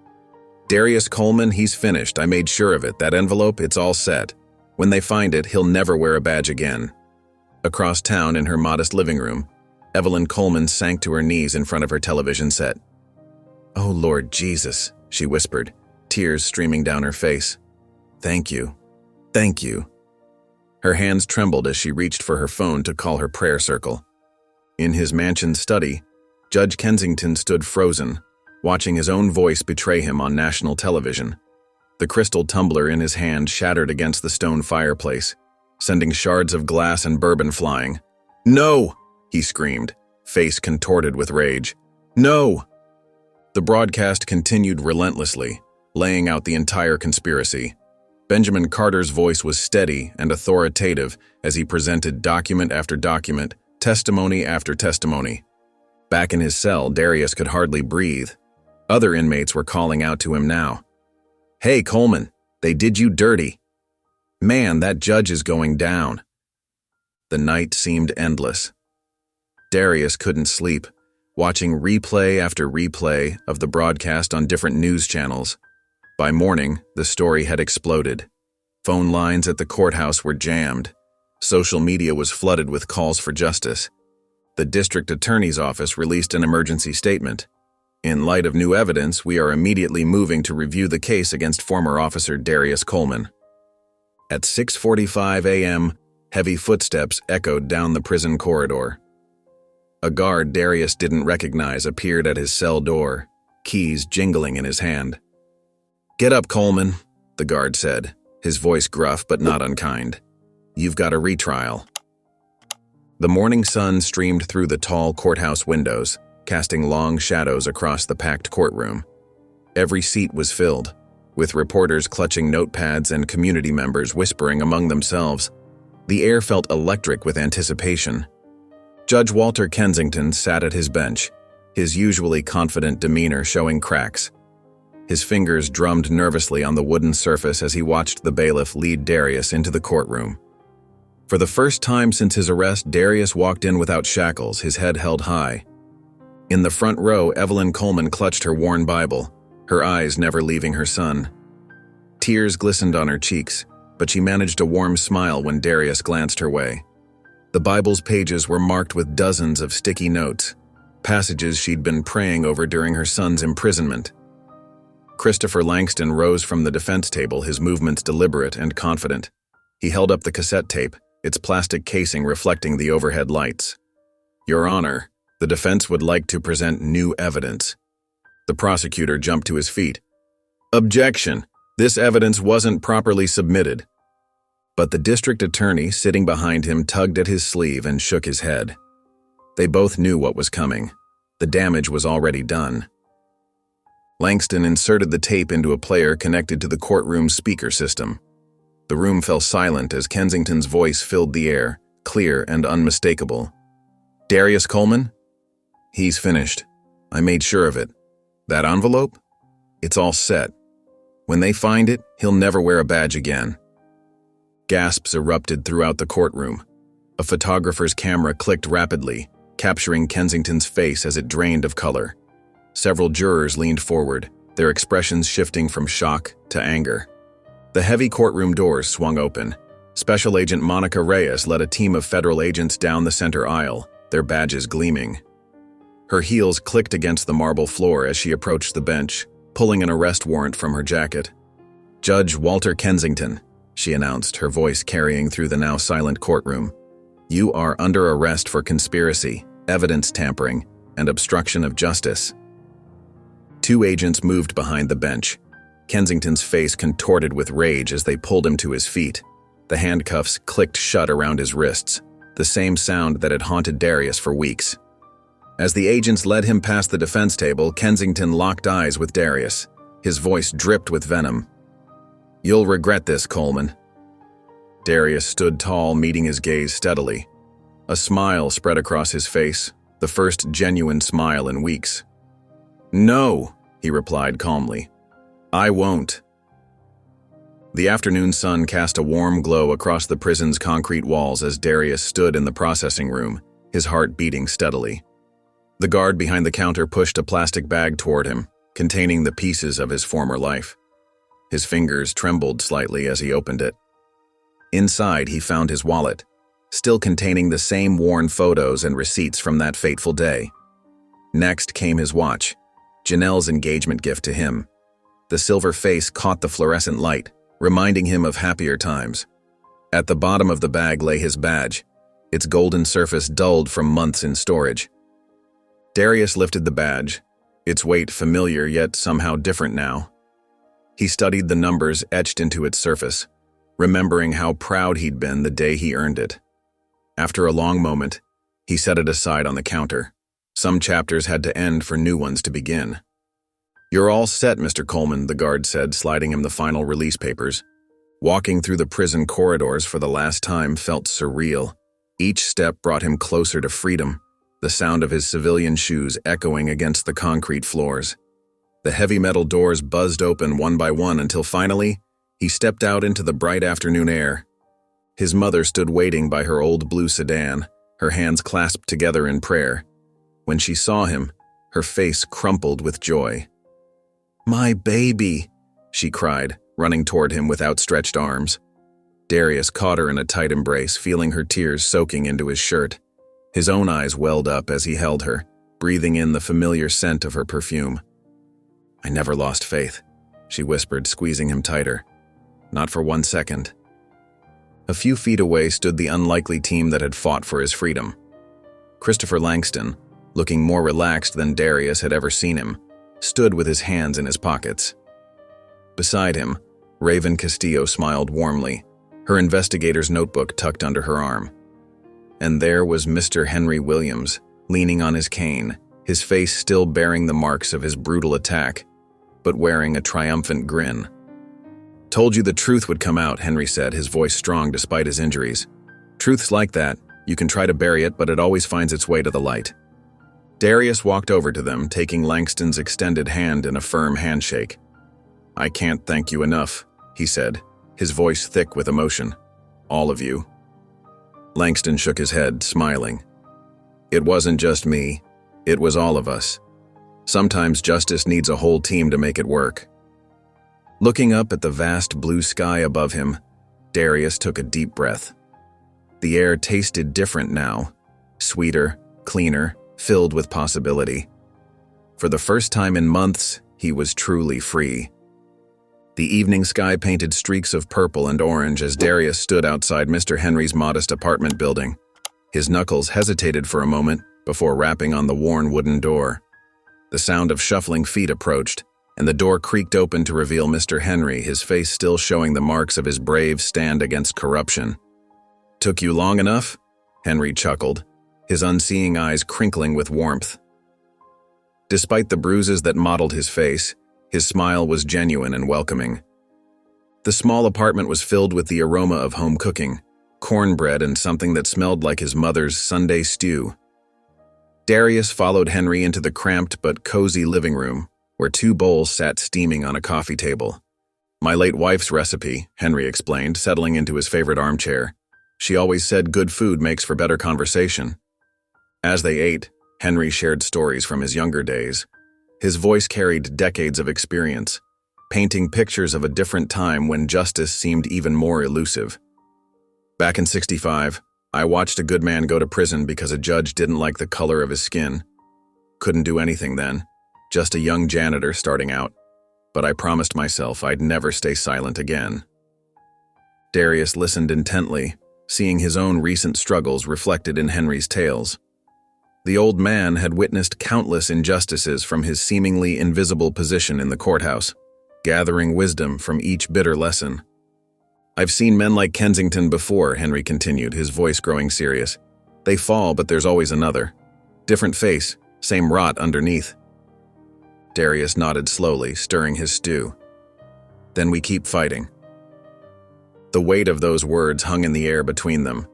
"Darius Coleman, he's finished. I made sure of it. That envelope, it's all set. When they find it, he'll never wear a badge again." Across town in her modest living room, Evelyn Coleman sank to her knees in front of her television set. "Oh, Lord Jesus," she whispered, tears streaming down her face. Thank you. Thank you. Her hands trembled as she reached for her phone to call her prayer circle. In his mansion study, Judge Kensington stood frozen, watching his own voice betray him on national television. The crystal tumbler in his hand shattered against the stone fireplace, sending shards of glass and bourbon flying. "No!" he screamed, face contorted with rage. "No!" The broadcast continued relentlessly, laying out the entire conspiracy. Benjamin Carter's voice was steady and authoritative as he presented document after document, testimony after testimony. Back in his cell, Darius could hardly breathe. Other inmates were calling out to him now. "Hey, Coleman, they did you dirty. Man, that judge is going down." The night seemed endless. Darius couldn't sleep, watching replay after replay of the broadcast on different news channels. By morning, the story had exploded. Phone lines at the courthouse were jammed. Social media was flooded with calls for justice. The district attorney's office released an emergency statement. In light of new evidence, we are immediately moving to review the case against former officer Darius Coleman. At 6:45 a.m., heavy footsteps echoed down the prison corridor. A guard Darius didn't recognize appeared at his cell door, keys jingling in his hand. "Get up, Coleman," the guard said, his voice gruff but not unkind. "You've got a retrial." The morning sun streamed through the tall courthouse windows, casting long shadows across the packed courtroom. Every seat was filled, with reporters clutching notepads and community members whispering among themselves. The air felt electric with anticipation. Judge Walter Kensington sat at his bench, his usually confident demeanor showing cracks. His fingers drummed nervously on the wooden surface as he watched the bailiff lead Darius into the courtroom. For the first time since his arrest, Darius walked in without shackles, his head held high. In the front row, Evelyn Coleman clutched her worn Bible, her eyes never leaving her son. Tears glistened on her cheeks, but she managed a warm smile when Darius glanced her way. The Bible's pages were marked with dozens of sticky notes, passages she'd been praying over during her son's imprisonment. Christopher Langston rose from the defense table, his movements deliberate and confident. He held up the cassette tape, its plastic casing reflecting the overhead lights. "Your Honor, the defense would like to present new evidence." The prosecutor jumped to his feet. "Objection! This evidence wasn't properly submitted." But the district attorney sitting behind him tugged at his sleeve and shook his head. They both knew what was coming. The damage was already done. Langston inserted the tape into a player connected to the courtroom's speaker system. The room fell silent as Kensington's voice filled the air, clear and unmistakable. "Darius Coleman? He's finished. I made sure of it. That envelope? It's all set. When they find it, he'll never wear a badge again." Gasps erupted throughout the courtroom. A photographer's camera clicked rapidly, capturing Kensington's face as it drained of color. Several jurors leaned forward, their expressions shifting from shock to anger. The heavy courtroom doors swung open. Special Agent Monica Reyes led a team of federal agents down the center aisle, their badges gleaming. Her heels clicked against the marble floor as she approached the bench, pulling an arrest warrant from her jacket. "Judge Walter Kensington," she announced, her voice carrying through the now silent courtroom. "You are under arrest for conspiracy, evidence tampering, and obstruction of justice." Two agents moved behind the bench. Kensington's face contorted with rage as they pulled him to his feet. The handcuffs clicked shut around his wrists, the same sound that had haunted Darius for weeks. As the agents led him past the defense table, Kensington locked eyes with Darius. His voice dripped with venom. "You'll regret this, Coleman." Darius stood tall, meeting his gaze steadily. A smile spread across his face, the first genuine smile in weeks. "No," he replied calmly. "I won't." The afternoon sun cast a warm glow across the prison's concrete walls as Darius stood in the processing room, his heart beating steadily. The guard behind the counter pushed a plastic bag toward him, containing the pieces of his former life. His fingers trembled slightly as he opened it. Inside, he found his wallet, still containing the same worn photos and receipts from that fateful day. Next came his watch, Janelle's engagement gift to him. The silver face caught the fluorescent light, reminding him of happier times. At the bottom of the bag lay his badge, its golden surface dulled from months in storage. Darius lifted the badge, its weight familiar yet somehow different now. He studied the numbers etched into its surface, remembering how proud he'd been the day he earned it. After a long moment, he set it aside on the counter. Some chapters had to end for new ones to begin. "You're all set, Mr. Coleman," the guard said, sliding him the final release papers. Walking through the prison corridors for the last time felt surreal. Each step brought him closer to freedom, the sound of his civilian shoes echoing against the concrete floors. The heavy metal doors buzzed open one by one until finally, he stepped out into the bright afternoon air. His mother stood waiting by her old blue sedan, her hands clasped together in prayer. When she saw him, her face crumpled with joy. "My baby," she cried, running toward him with outstretched arms. Darius caught her in a tight embrace, feeling her tears soaking into his shirt. His own eyes welled up as he held her, breathing in the familiar scent of her perfume. "I never lost faith," she whispered, squeezing him tighter. "Not for 1 second." A few feet away stood the unlikely team that had fought for his freedom. Christopher Langston, looking more relaxed than Darius had ever seen him, stood with his hands in his pockets. Beside him, Raven Castillo smiled warmly, her investigator's notebook tucked under her arm. And there was Mr. Henry Williams, leaning on his cane, his face still bearing the marks of his brutal attack, but wearing a triumphant grin. "Told you the truth would come out," Henry said, his voice strong despite his injuries. "Truth's like that. You can try to bury it, but it always finds its way to the light." Darius walked over to them, taking Langston's extended hand in a firm handshake. "I can't thank you enough," he said, his voice thick with emotion. "All of you." Langston shook his head, smiling. "It wasn't just me. It was all of us. Sometimes justice needs a whole team to make it work." Looking up at the vast blue sky above him, Darius took a deep breath. The air tasted different now, sweeter, cleaner, filled with possibility. For the first time in months, he was truly free. The evening sky painted streaks of purple and orange as Darius stood outside Mr. Henry's modest apartment building. His knuckles hesitated for a moment before rapping on the worn wooden door. The sound of shuffling feet approached, and the door creaked open to reveal Mr. Henry, his face still showing the marks of his brave stand against corruption. "Took you long enough?" Henry chuckled, his unseeing eyes crinkling with warmth. Despite the bruises that mottled his face, his smile was genuine and welcoming. The small apartment was filled with the aroma of home cooking, cornbread and something that smelled like his mother's Sunday stew. Darius followed Henry into the cramped but cozy living room, where 2 bowls sat steaming on a coffee table. "My late wife's recipe," Henry explained, settling into his favorite armchair. "She always said good food makes for better conversation." As they ate, Henry shared stories from his younger days. His voice carried decades of experience, painting pictures of a different time when justice seemed even more elusive. "Back in '65, I watched a good man go to prison because a judge didn't like the color of his skin. Couldn't do anything then, just a young janitor starting out. But I promised myself I'd never stay silent again." Darius listened intently, seeing his own recent struggles reflected in Henry's tales. The old man had witnessed countless injustices from his seemingly invisible position in the courthouse, gathering wisdom from each bitter lesson. "I've seen men like Kensington before," Henry continued, his voice growing serious. "They fall, but there's always another. Different face, same rot underneath." Darius nodded slowly, stirring his stew. "Then we keep fighting." The weight of those words hung in the air between them.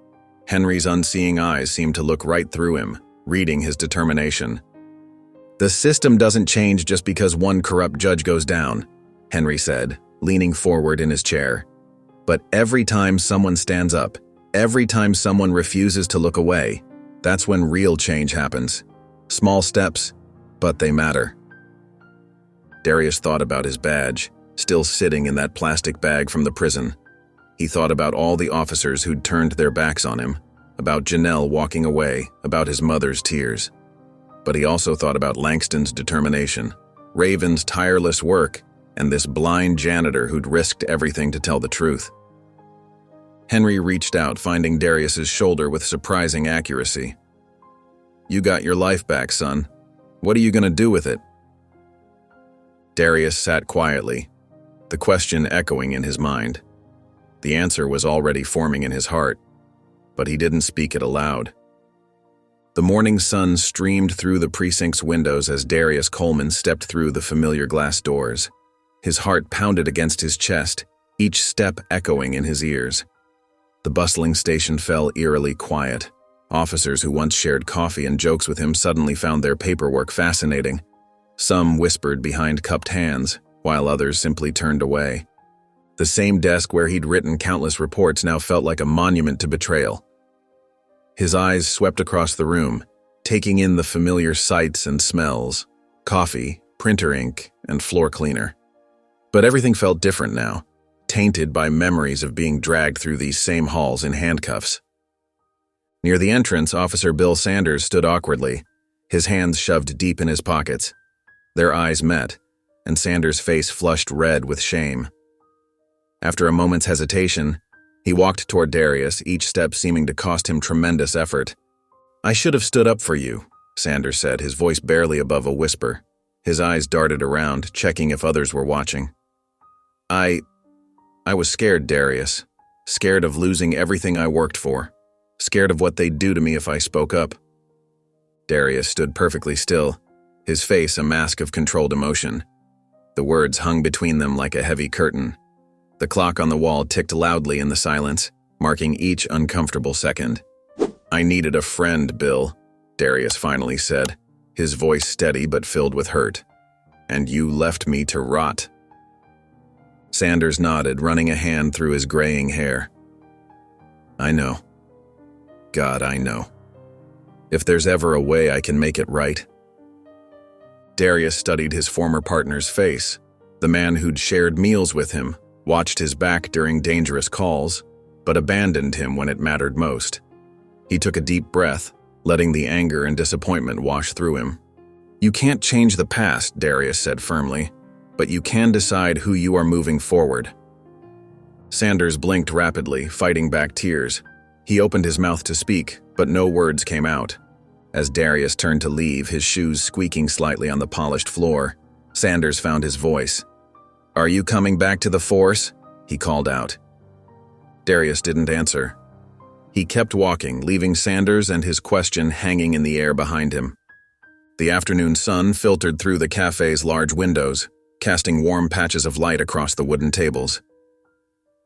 Henry's unseeing eyes seemed to look right through him, reading his determination. "The system doesn't change just because one corrupt judge goes down," Henry said, leaning forward in his chair. "But every time someone stands up, every time someone refuses to look away, that's when real change happens. Small steps, but they matter." Darius thought about his badge, still sitting in that plastic bag from the prison. He thought about all the officers who'd turned their backs on him, about Janelle walking away, about his mother's tears. But he also thought about Langston's determination, Raven's tireless work, and this blind janitor who'd risked everything to tell the truth. Henry reached out, finding Darius's shoulder with surprising accuracy. "You got your life back, son. What are you going to do with it?" Darius sat quietly, the question echoing in his mind. The answer was already forming in his heart, but he didn't speak it aloud. The morning sun streamed through the precinct's windows as Darius Coleman stepped through the familiar glass doors. His heart pounded against his chest, each step echoing in his ears. The bustling station fell eerily quiet. Officers who once shared coffee and jokes with him suddenly found their paperwork fascinating. Some whispered behind cupped hands, while others simply turned away. The same desk where he'd written countless reports now felt like a monument to betrayal. His eyes swept across the room, taking in the familiar sights and smells: coffee, printer ink, and floor cleaner. But everything felt different now, tainted by memories of being dragged through these same halls in handcuffs. Near the entrance, Officer Bill Sanders stood awkwardly, his hands shoved deep in his pockets. Their eyes met, and Sanders' face flushed red with shame. After a moment's hesitation, he walked toward Darius, each step seeming to cost him tremendous effort. "I should have stood up for you," Sanders said, his voice barely above a whisper. His eyes darted around, checking if others were watching. I was scared, Darius. Scared of losing everything I worked for. Scared of what they'd do to me if I spoke up." Darius stood perfectly still, his face a mask of controlled emotion. The words hung between them like a heavy curtain. The clock on the wall ticked loudly in the silence, marking each uncomfortable second. "I needed a friend, Bill," Darius finally said, his voice steady but filled with hurt. "And you left me to rot." Sanders nodded, running a hand through his graying hair. "I know. God, I know. If there's ever a way I can make it right." Darius studied his former partner's face, the man who'd shared meals with him, watched his back during dangerous calls, but abandoned him when it mattered most. He took a deep breath, letting the anger and disappointment wash through him. "You can't change the past," Darius said firmly, "but you can decide who you are moving forward." Sanders blinked rapidly, fighting back tears. He opened his mouth to speak, but no words came out. As Darius turned to leave, his shoes squeaking slightly on the polished floor, Sanders found his voice. "Are you coming back to the force?" he called out. Darius didn't answer. He kept walking, leaving Sanders and his question hanging in the air behind him. The afternoon sun filtered through the cafe's large windows, casting warm patches of light across the wooden tables.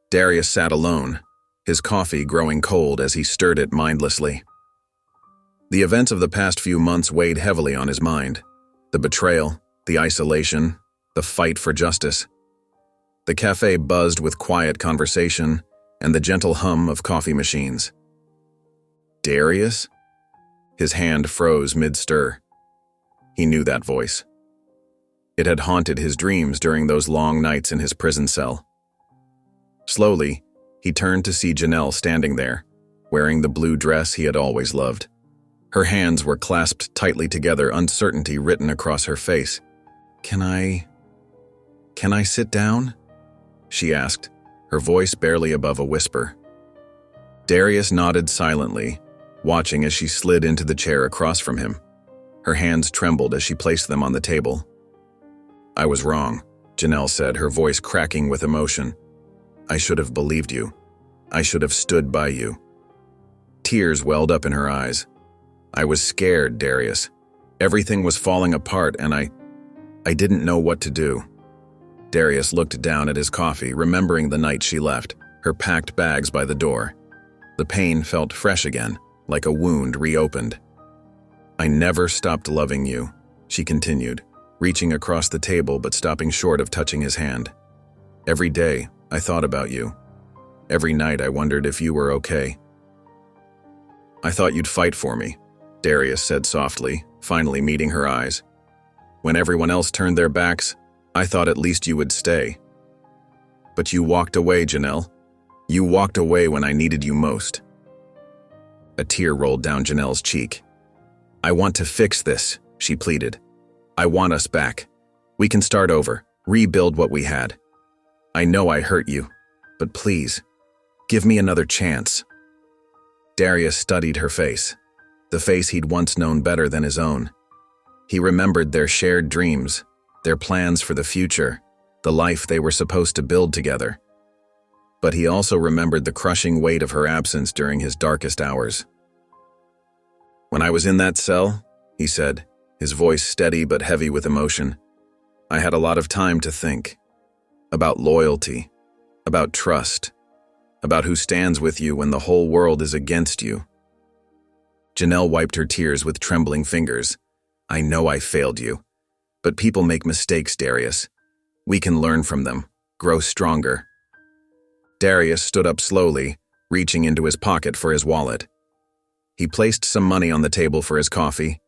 Darius sat alone, his coffee growing cold as he stirred it mindlessly. The events of the past few months weighed heavily on his mind. The betrayal, the isolation, the fight for justice. The cafe buzzed with quiet conversation and the gentle hum of coffee machines. Darius? His hand froze mid-stir. He knew that voice. It had haunted his dreams during those long nights in his prison cell. Slowly, he turned to see Janelle standing there, wearing the blue dress he had always loved. Her hands were clasped tightly together, uncertainty written across her face. Can I sit down?" she asked, her voice barely above a whisper. Darius nodded silently, watching as she slid into the chair across from him. Her hands trembled as she placed them on the table. "I was wrong," Janelle said, her voice cracking with emotion. "I should have believed you. I should have stood by you." Tears welled up in her eyes. "I was scared, Darius. Everything was falling apart and I didn't know what to do." Darius looked down at his coffee, remembering the night she left, her packed bags by the door. The pain felt fresh again, like a wound reopened. "I never stopped loving you," she continued, reaching across the table but stopping short of touching his hand. "Every day, I thought about you. Every night I wondered if you were okay." "I thought you'd fight for me," Darius said softly, finally meeting her eyes. "When everyone else turned their backs, I thought at least you would stay. But you walked away, Janelle. You walked away when I needed you most." A tear rolled down Janelle's cheek. "I want to fix this," she pleaded. "I want us back. We can start over, rebuild what we had. I know I hurt you, but please, give me another chance." Darius studied her face, the face he'd once known better than his own. He remembered their shared dreams, their plans for the future, the life they were supposed to build together. But he also remembered the crushing weight of her absence during his darkest hours. "When I was in that cell," he said, his voice steady but heavy with emotion, "I had a lot of time to think. About loyalty, about trust, about who stands with you when the whole world is against you." Janelle wiped her tears with trembling fingers. "I know I failed you. But people make mistakes, Darius. We can learn from them, grow stronger." Darius stood up slowly, reaching into his pocket for his wallet. He placed some money on the table for his coffee,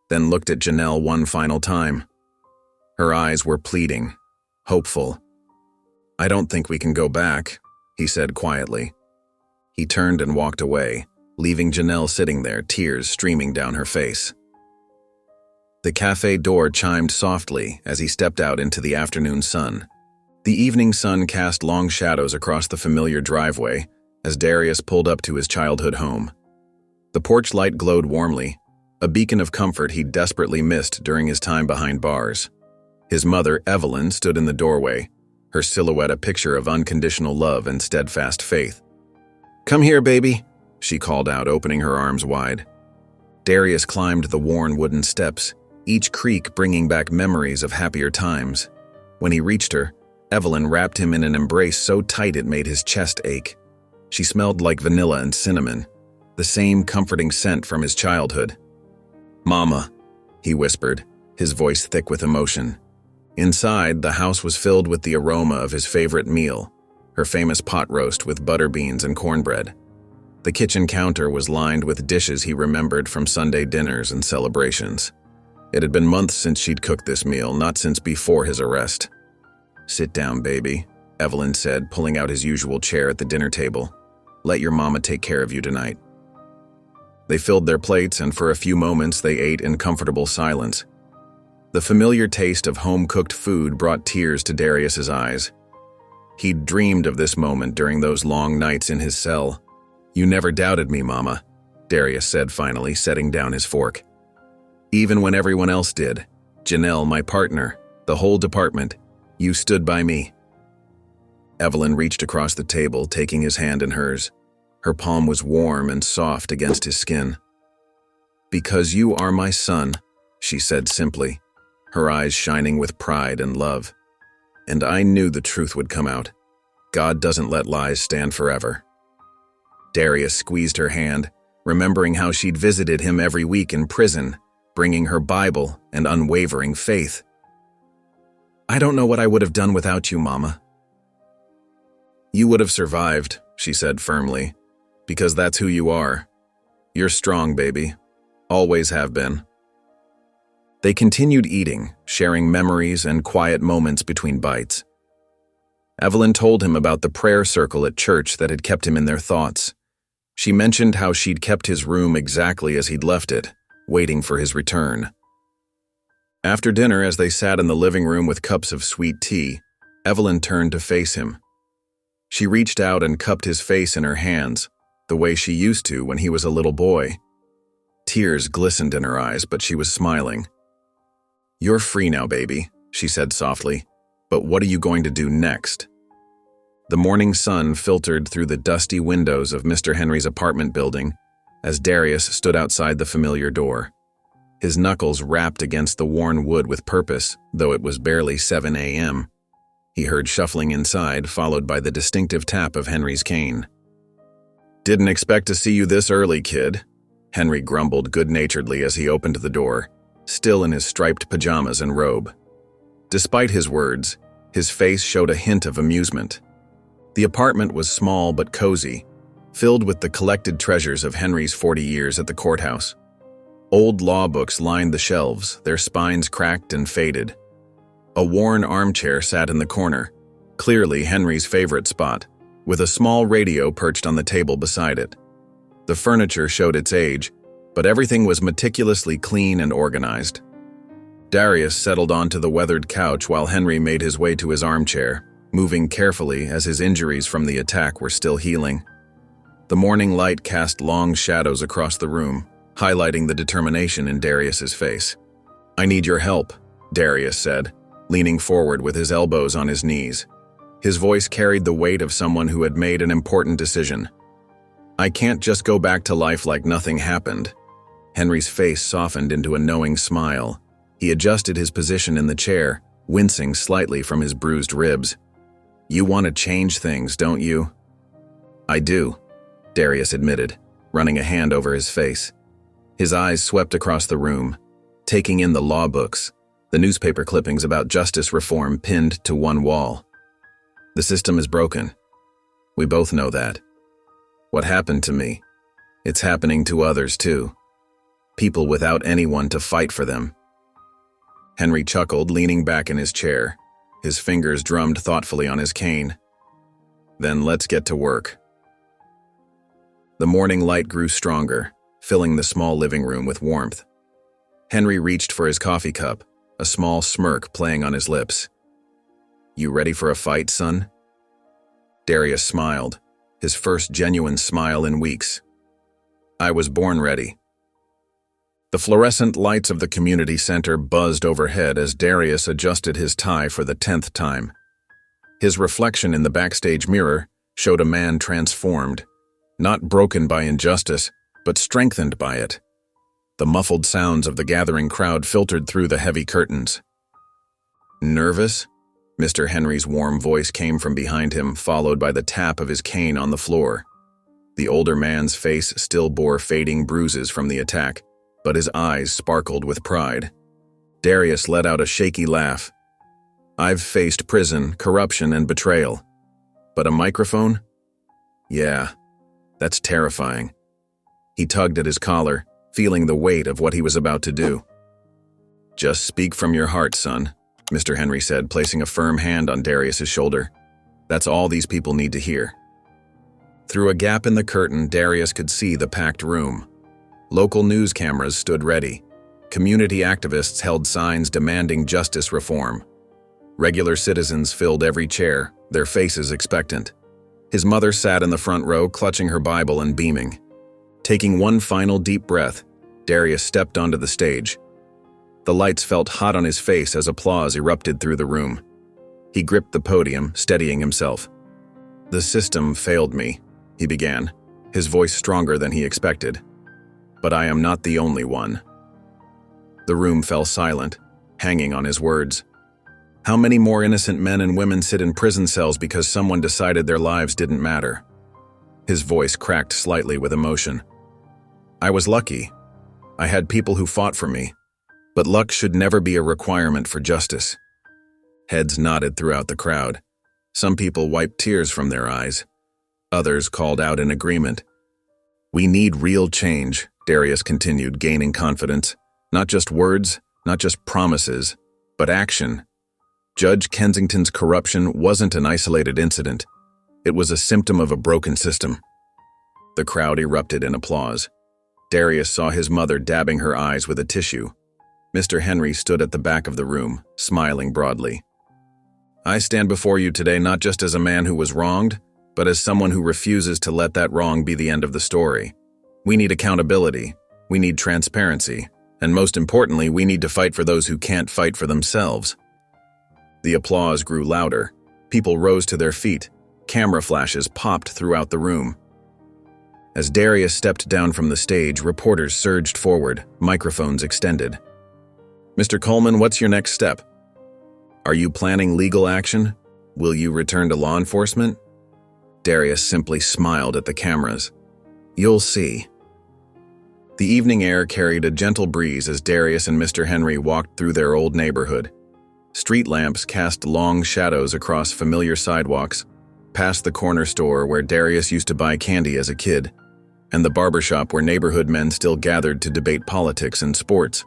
then looked at Janelle one final time. Her eyes were pleading, hopeful. "I don't think we can go back," he said quietly. He turned and walked away, leaving Janelle sitting there, tears streaming down her face. The cafe door chimed softly as he stepped out into the afternoon sun. The evening sun cast long shadows across the familiar driveway as Darius pulled up to his childhood home. The porch light glowed warmly, a beacon of comfort he'd desperately missed during his time behind bars. His mother, Evelyn, stood in the doorway, her silhouette a picture of unconditional love and steadfast faith. "Come here, baby," she called out, opening her arms wide. Darius climbed the worn wooden steps, each creak bringing back memories of happier times. When he reached her, Evelyn wrapped him in an embrace so tight it made his chest ache. She smelled like vanilla and cinnamon, the same comforting scent from his childhood. "Mama," he whispered, his voice thick with emotion. Inside, the house was filled with the aroma of his favorite meal, her famous pot roast with butter beans and cornbread. The kitchen counter was lined with dishes he remembered from Sunday dinners and celebrations. It had been months since she'd cooked this meal, not since before his arrest. "Sit down, baby," Evelyn said, pulling out his usual chair at the dinner table. "Let your mama take care of you tonight." They filled their plates, and for a few moments they ate in comfortable silence. The familiar taste of home-cooked food brought tears to Darius's eyes. He'd dreamed of this moment during those long nights in his cell. "You never doubted me, Mama," Darius said finally, setting down his fork. "Even when everyone else did. Janelle, my partner, the whole department, you stood by me." Evelyn reached across the table, taking his hand in hers. Her palm was warm and soft against his skin. "Because you are my son," she said simply, her eyes shining with pride and love. "And I knew the truth would come out. God doesn't let lies stand forever." Darius squeezed her hand, remembering how she'd visited him every week in prison, bringing her Bible and unwavering faith. "I don't know what I would have done without you, Mama." "You would have survived," she said firmly, "because that's who you are. You're strong, baby. Always have been." They continued eating, sharing memories and quiet moments between bites. Evelyn told him about the prayer circle at church that had kept him in their thoughts. She mentioned how she'd kept his room exactly as he'd left it, waiting for his return. After dinner, as they sat in the living room with cups of sweet tea, Evelyn turned to face him. She reached out and cupped his face in her hands, the way she used to when he was a little boy. Tears glistened in her eyes, but she was smiling. "You're free now, baby," she said softly. "But what are you going to do next?" The morning sun filtered through the dusty windows of Mr. Henry's apartment building as Darius stood outside the familiar door. His knuckles rapped against the worn wood with purpose, though it was barely 7 a.m. He heard shuffling inside, followed by the distinctive tap of Henry's cane. "Didn't expect to see you this early, kid," Henry grumbled good-naturedly as he opened the door, still in his striped pajamas and robe. Despite his words, his face showed a hint of amusement. The apartment was small but cozy, filled with the collected treasures of Henry's 40 years at the courthouse. Old law books lined the shelves, their spines cracked and faded. A worn armchair sat in the corner, clearly Henry's favorite spot, with a small radio perched on the table beside it. The furniture showed its age, but everything was meticulously clean and organized. Darius settled onto the weathered couch while Henry made his way to his armchair, moving carefully as his injuries from the attack were still healing. The morning light cast long shadows across the room, highlighting the determination in Darius's face. "I need your help," Darius said, leaning forward with his elbows on his knees. His voice carried the weight of someone who had made an important decision. "I can't just go back to life like nothing happened." Henry's face softened into a knowing smile. He adjusted his position in the chair, wincing slightly from his bruised ribs. "You want to change things, don't you?" "I do," Darius admitted, running a hand over his face. His eyes swept across the room, taking in the law books, the newspaper clippings about justice reform pinned to one wall. "The system is broken. We both know that. What happened to me, it's happening to others too. People without anyone to fight for them." Henry chuckled, leaning back in his chair. His fingers drummed thoughtfully on his cane. "Then let's get to work." The morning light grew stronger, filling the small living room with warmth. Henry reached for his coffee cup, a small smirk playing on his lips. "You ready for a fight, son?" Darius smiled, his first genuine smile in weeks. "I was born ready." The fluorescent lights of the community center buzzed overhead as Darius adjusted his tie for the 10th time. His reflection in the backstage mirror showed a man transformed, not broken by injustice, but strengthened by it. The muffled sounds of the gathering crowd filtered through the heavy curtains. "Nervous?" Mr. Henry's warm voice came from behind him, followed by the tap of his cane on the floor. The older man's face still bore fading bruises from the attack, but his eyes sparkled with pride. Darius let out a shaky laugh. "I've faced prison, corruption, and betrayal. But a microphone? Yeah, that's terrifying." He tugged at his collar, feeling the weight of what he was about to do. "Just speak from your heart, son," Mr. Henry said, placing a firm hand on Darius's shoulder. "That's all these people need to hear." Through a gap in the curtain, Darius could see the packed room. Local news cameras stood ready. Community activists held signs demanding justice reform. Regular citizens filled every chair, their faces expectant. His mother sat in the front row, clutching her Bible and beaming. Taking one final deep breath, Darius stepped onto the stage. The lights felt hot on his face as applause erupted through the room. He gripped the podium, steadying himself. "The system failed me," he began, his voice stronger than he expected. "But I am not the only one." The room fell silent, hanging on his words. How many more innocent men and women sit in prison cells because someone decided their lives didn't matter? His voice cracked slightly with emotion. "I was lucky. I had people who fought for me. But luck should never be a requirement for justice." Heads nodded throughout the crowd. Some people wiped tears from their eyes. Others called out in agreement. "We need real change," Darius continued, gaining confidence. "Not just words, not just promises, but action." Judge Kensington's corruption wasn't an isolated incident. It was a symptom of a broken system. The crowd erupted in applause. Darius saw his mother dabbing her eyes with a tissue. Mr. Henry stood at the back of the room, smiling broadly. "I stand before you today not just as a man who was wronged, but as someone who refuses to let that wrong be the end of the story. We need accountability, we need transparency, and most importantly, we need to fight for those who can't fight for themselves." The applause grew louder. People rose to their feet. Camera flashes popped throughout the room. As Darius stepped down from the stage, reporters surged forward, microphones extended. "Mr. Coleman, what's your next step? Are you planning legal action? Will you return to law enforcement?" Darius simply smiled at the cameras. "You'll see." The evening air carried a gentle breeze as Darius and Mr. Henry walked through their old neighborhood. Street lamps cast long shadows across familiar sidewalks, past the corner store where Darius used to buy candy as a kid, and the barbershop where neighborhood men still gathered to debate politics and sports.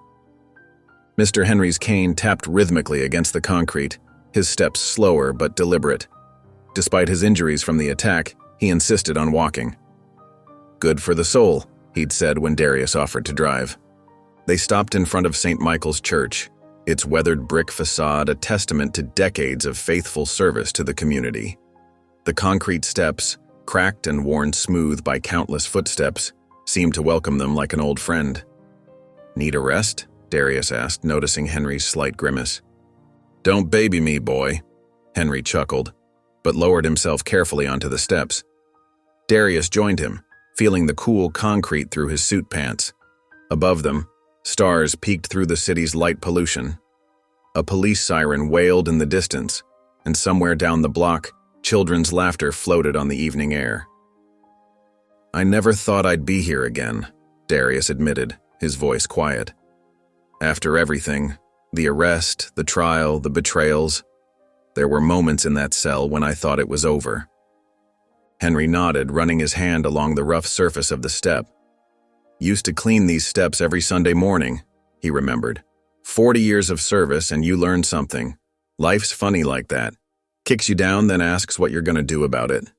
Mr. Henry's cane tapped rhythmically against the concrete, his steps slower but deliberate. Despite his injuries from the attack, he insisted on walking. "Good for the soul," he'd said when Darius offered to drive. They stopped in front of St. Michael's Church. its weathered brick facade a testament to decades of faithful service to the community. The concrete steps, cracked and worn smooth by countless footsteps, seemed to welcome them like an old friend. "Need a rest?" Darius asked, noticing Henry's slight grimace. "Don't baby me, boy," Henry chuckled, but lowered himself carefully onto the steps. Darius joined him, feeling the cool concrete through his suit pants. Above them, stars peeked through the city's light pollution. A police siren wailed in the distance, and somewhere down the block, children's laughter floated on the evening air. "I never thought I'd be here again," Darius admitted, his voice quiet. "After everything, the arrest, the trial, the betrayals, there were moments in that cell when I thought it was over." Henry nodded, running his hand along the rough surface of the step. "Used to clean these steps every Sunday morning," he remembered. 40 years of service and you learn something. Life's funny like that. Kicks you down, then asks what you're going to do about it."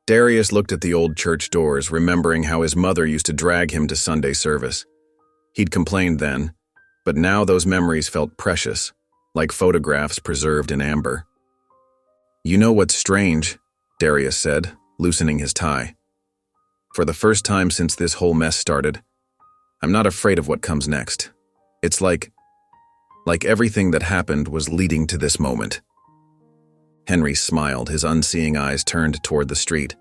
Darius looked at the old church doors, remembering how his mother used to drag him to Sunday service. He'd complained then, but now those memories felt precious, like photographs preserved in amber. "You know what's strange?" Darius said, loosening his tie. "For the first time since this whole mess started, I'm not afraid of what comes next. It's like everything that happened was leading to this moment." Henry smiled, his unseeing eyes turned toward the street.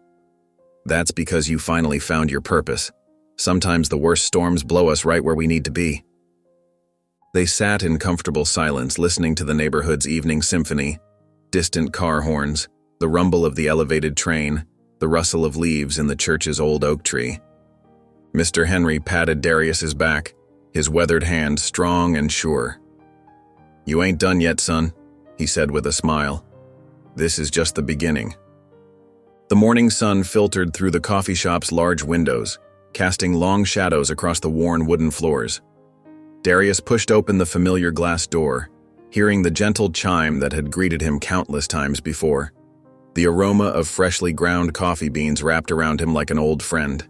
"That's because you finally found your purpose. Sometimes the worst storms blow us right where we need to be." They sat in comfortable silence, listening to the neighborhood's evening symphony, distant car horns, the rumble of the elevated train, the rustle of leaves in the church's old oak tree. Mr. Henry patted Darius's back, his weathered hand strong and sure. "You ain't done yet, son," he said with a smile. "This is just the beginning." The morning sun filtered through the coffee shop's large windows, casting long shadows across the worn wooden floors. Darius pushed open the familiar glass door, hearing the gentle chime that had greeted him countless times before. The aroma of freshly ground coffee beans wrapped around him like an old friend.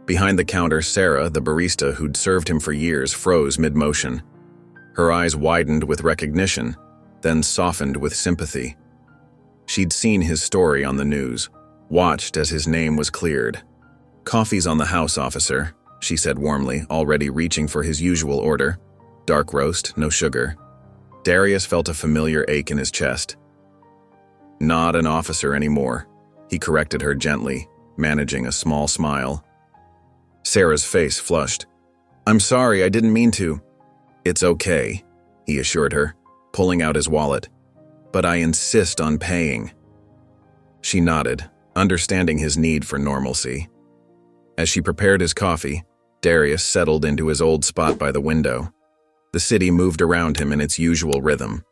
Behind the counter, Sarah, the barista who'd served him for years, froze mid-motion. Her eyes widened with recognition, then softened with sympathy. She'd seen his story on the news, watched as his name was cleared. "Coffee's on the house, officer," she said warmly, already reaching for his usual order. Dark roast, no sugar. Darius felt a familiar ache in his chest. "Not an officer anymore," he corrected her gently, managing a small smile. Sarah's face flushed. "I'm sorry, I didn't mean to." "It's okay," he assured her, pulling out his wallet. "But I insist on paying." She nodded, understanding his need for normalcy. As she prepared his coffee, Darius settled into his old spot by the window. The city moved around him in its usual rhythm.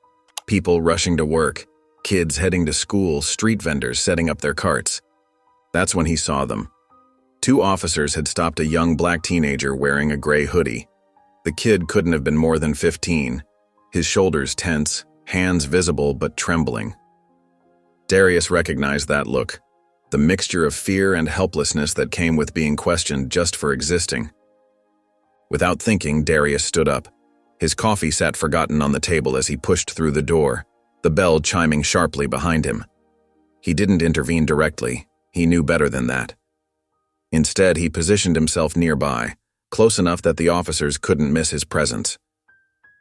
People rushing to work, kids heading to school, street vendors setting up their carts. That's when he saw them. 2 officers had stopped a young black teenager wearing a gray hoodie. The kid couldn't have been more than 15, his shoulders tense, hands visible but trembling. Darius recognized that look, the mixture of fear and helplessness that came with being questioned just for existing. Without thinking, Darius stood up. His coffee sat forgotten on the table as he pushed through the door, the bell chiming sharply behind him. He didn't intervene directly. He knew better than that. Instead, he positioned himself nearby, close enough that the officers couldn't miss his presence.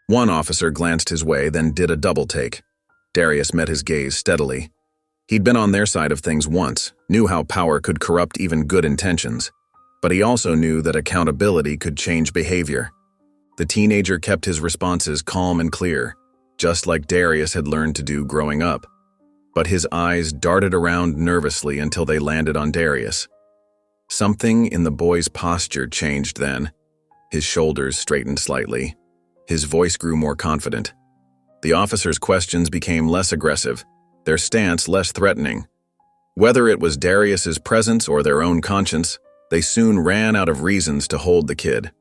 One officer glanced his way, then did a double take. Darius met his gaze steadily. He'd been on their side of things once, knew how power could corrupt even good intentions, but he also knew that accountability could change behavior. The teenager kept his responses calm and clear, just like Darius had learned to do growing up. But his eyes darted around nervously until they landed on Darius. Something in the boy's posture changed then. His shoulders straightened slightly. His voice grew more confident. The officer's questions became less aggressive, their stance less threatening. Whether it was Darius's presence or their own conscience, they soon ran out of reasons to hold the kid.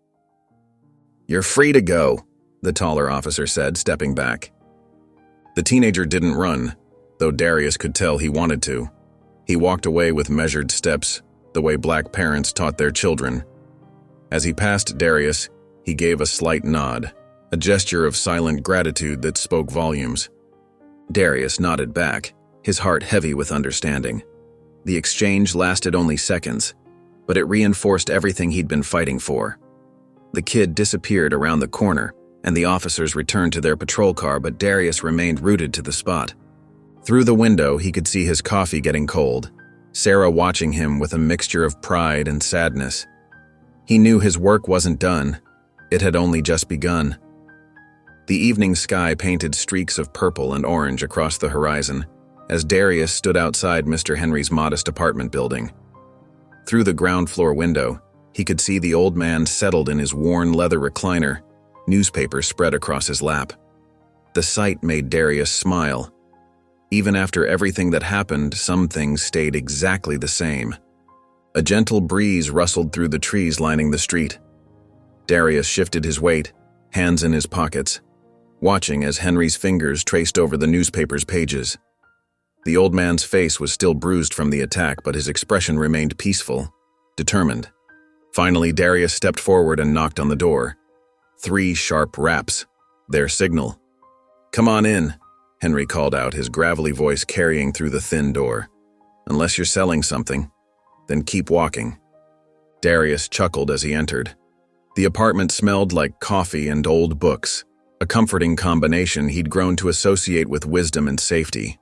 "You're free to go," the taller officer said, stepping back. The teenager didn't run, though Darius could tell he wanted to. He walked away with measured steps, the way black parents taught their children. As he passed Darius, he gave a slight nod, a gesture of silent gratitude that spoke volumes. Darius nodded back, his heart heavy with understanding. The exchange lasted only seconds, but it reinforced everything he'd been fighting for. The kid disappeared around the corner, and the officers returned to their patrol car, but Darius remained rooted to the spot. Through the window, he could see his coffee getting cold, Sarah watching him with a mixture of pride and sadness. He knew his work wasn't done. It had only just begun. The evening sky painted streaks of purple and orange across the horizon as Darius stood outside Mr. Henry's modest apartment building. Through the ground floor window, he could see the old man settled in his worn leather recliner, newspaper spread across his lap. The sight made Darius smile. Even after everything that happened, some things stayed exactly the same. A gentle breeze rustled through the trees lining the street. Darius shifted his weight, hands in his pockets, watching as Henry's fingers traced over the newspaper's pages. The old man's face was still bruised from the attack, but his expression remained peaceful, determined. Finally, Darius stepped forward and knocked on the door. 3 sharp raps, their signal. "Come on in," Henry called out, his gravelly voice carrying through the thin door. "Unless you're selling something, then keep walking." Darius chuckled as he entered. The apartment smelled like coffee and old books, a comforting combination he'd grown to associate with wisdom and safety.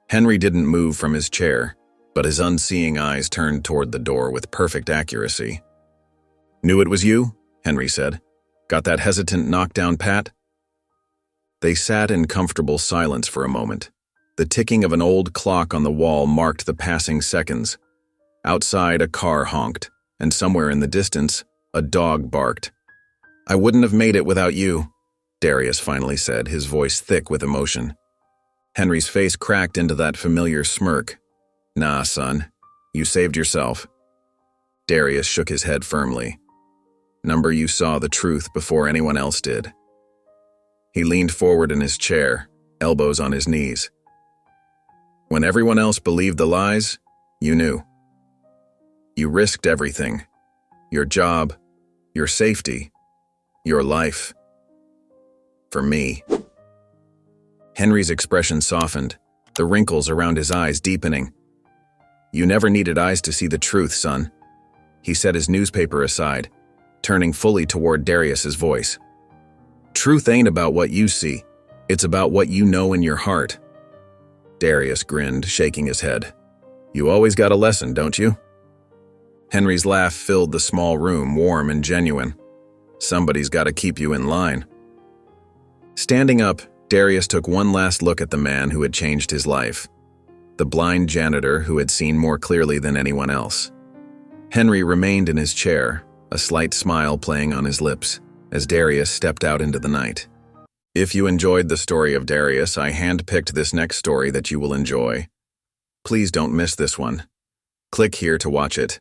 Henry didn't move from his chair, but his unseeing eyes turned toward the door with perfect accuracy. "Knew it was you?" Henry said. "Got that hesitant knockdown pat?" They sat in comfortable silence for a moment. The ticking of an old clock on the wall marked the passing seconds. Outside, a car honked, and somewhere in the distance, a dog barked. "I wouldn't have made it without you," Darius finally said, his voice thick with emotion. Henry's face cracked into that familiar smirk. "Nah, son, you saved yourself." Darius shook his head firmly. "Number, you saw the truth before anyone else did." He leaned forward in his chair, elbows on his knees. "When everyone else believed the lies, you knew. You risked everything. Your job, your safety, your life. For me." Henry's expression softened, the wrinkles around his eyes deepening. "You never needed eyes to see the truth, son." He set his newspaper aside, turning fully toward Darius's voice. "Truth ain't about what you see. It's about what you know in your heart." Darius grinned, shaking his head. "You always got a lesson, don't you?" Henry's laugh filled the small room, warm and genuine. "Somebody's got to keep you in line." Standing up, Darius took one last look at the man who had changed his life, the blind janitor who had seen more clearly than anyone else. Henry remained in his chair, a slight smile playing on his lips, as Darius stepped out into the night. If you enjoyed the story of Darius, I handpicked this next story that you will enjoy. Please don't miss this one. Click here to watch it.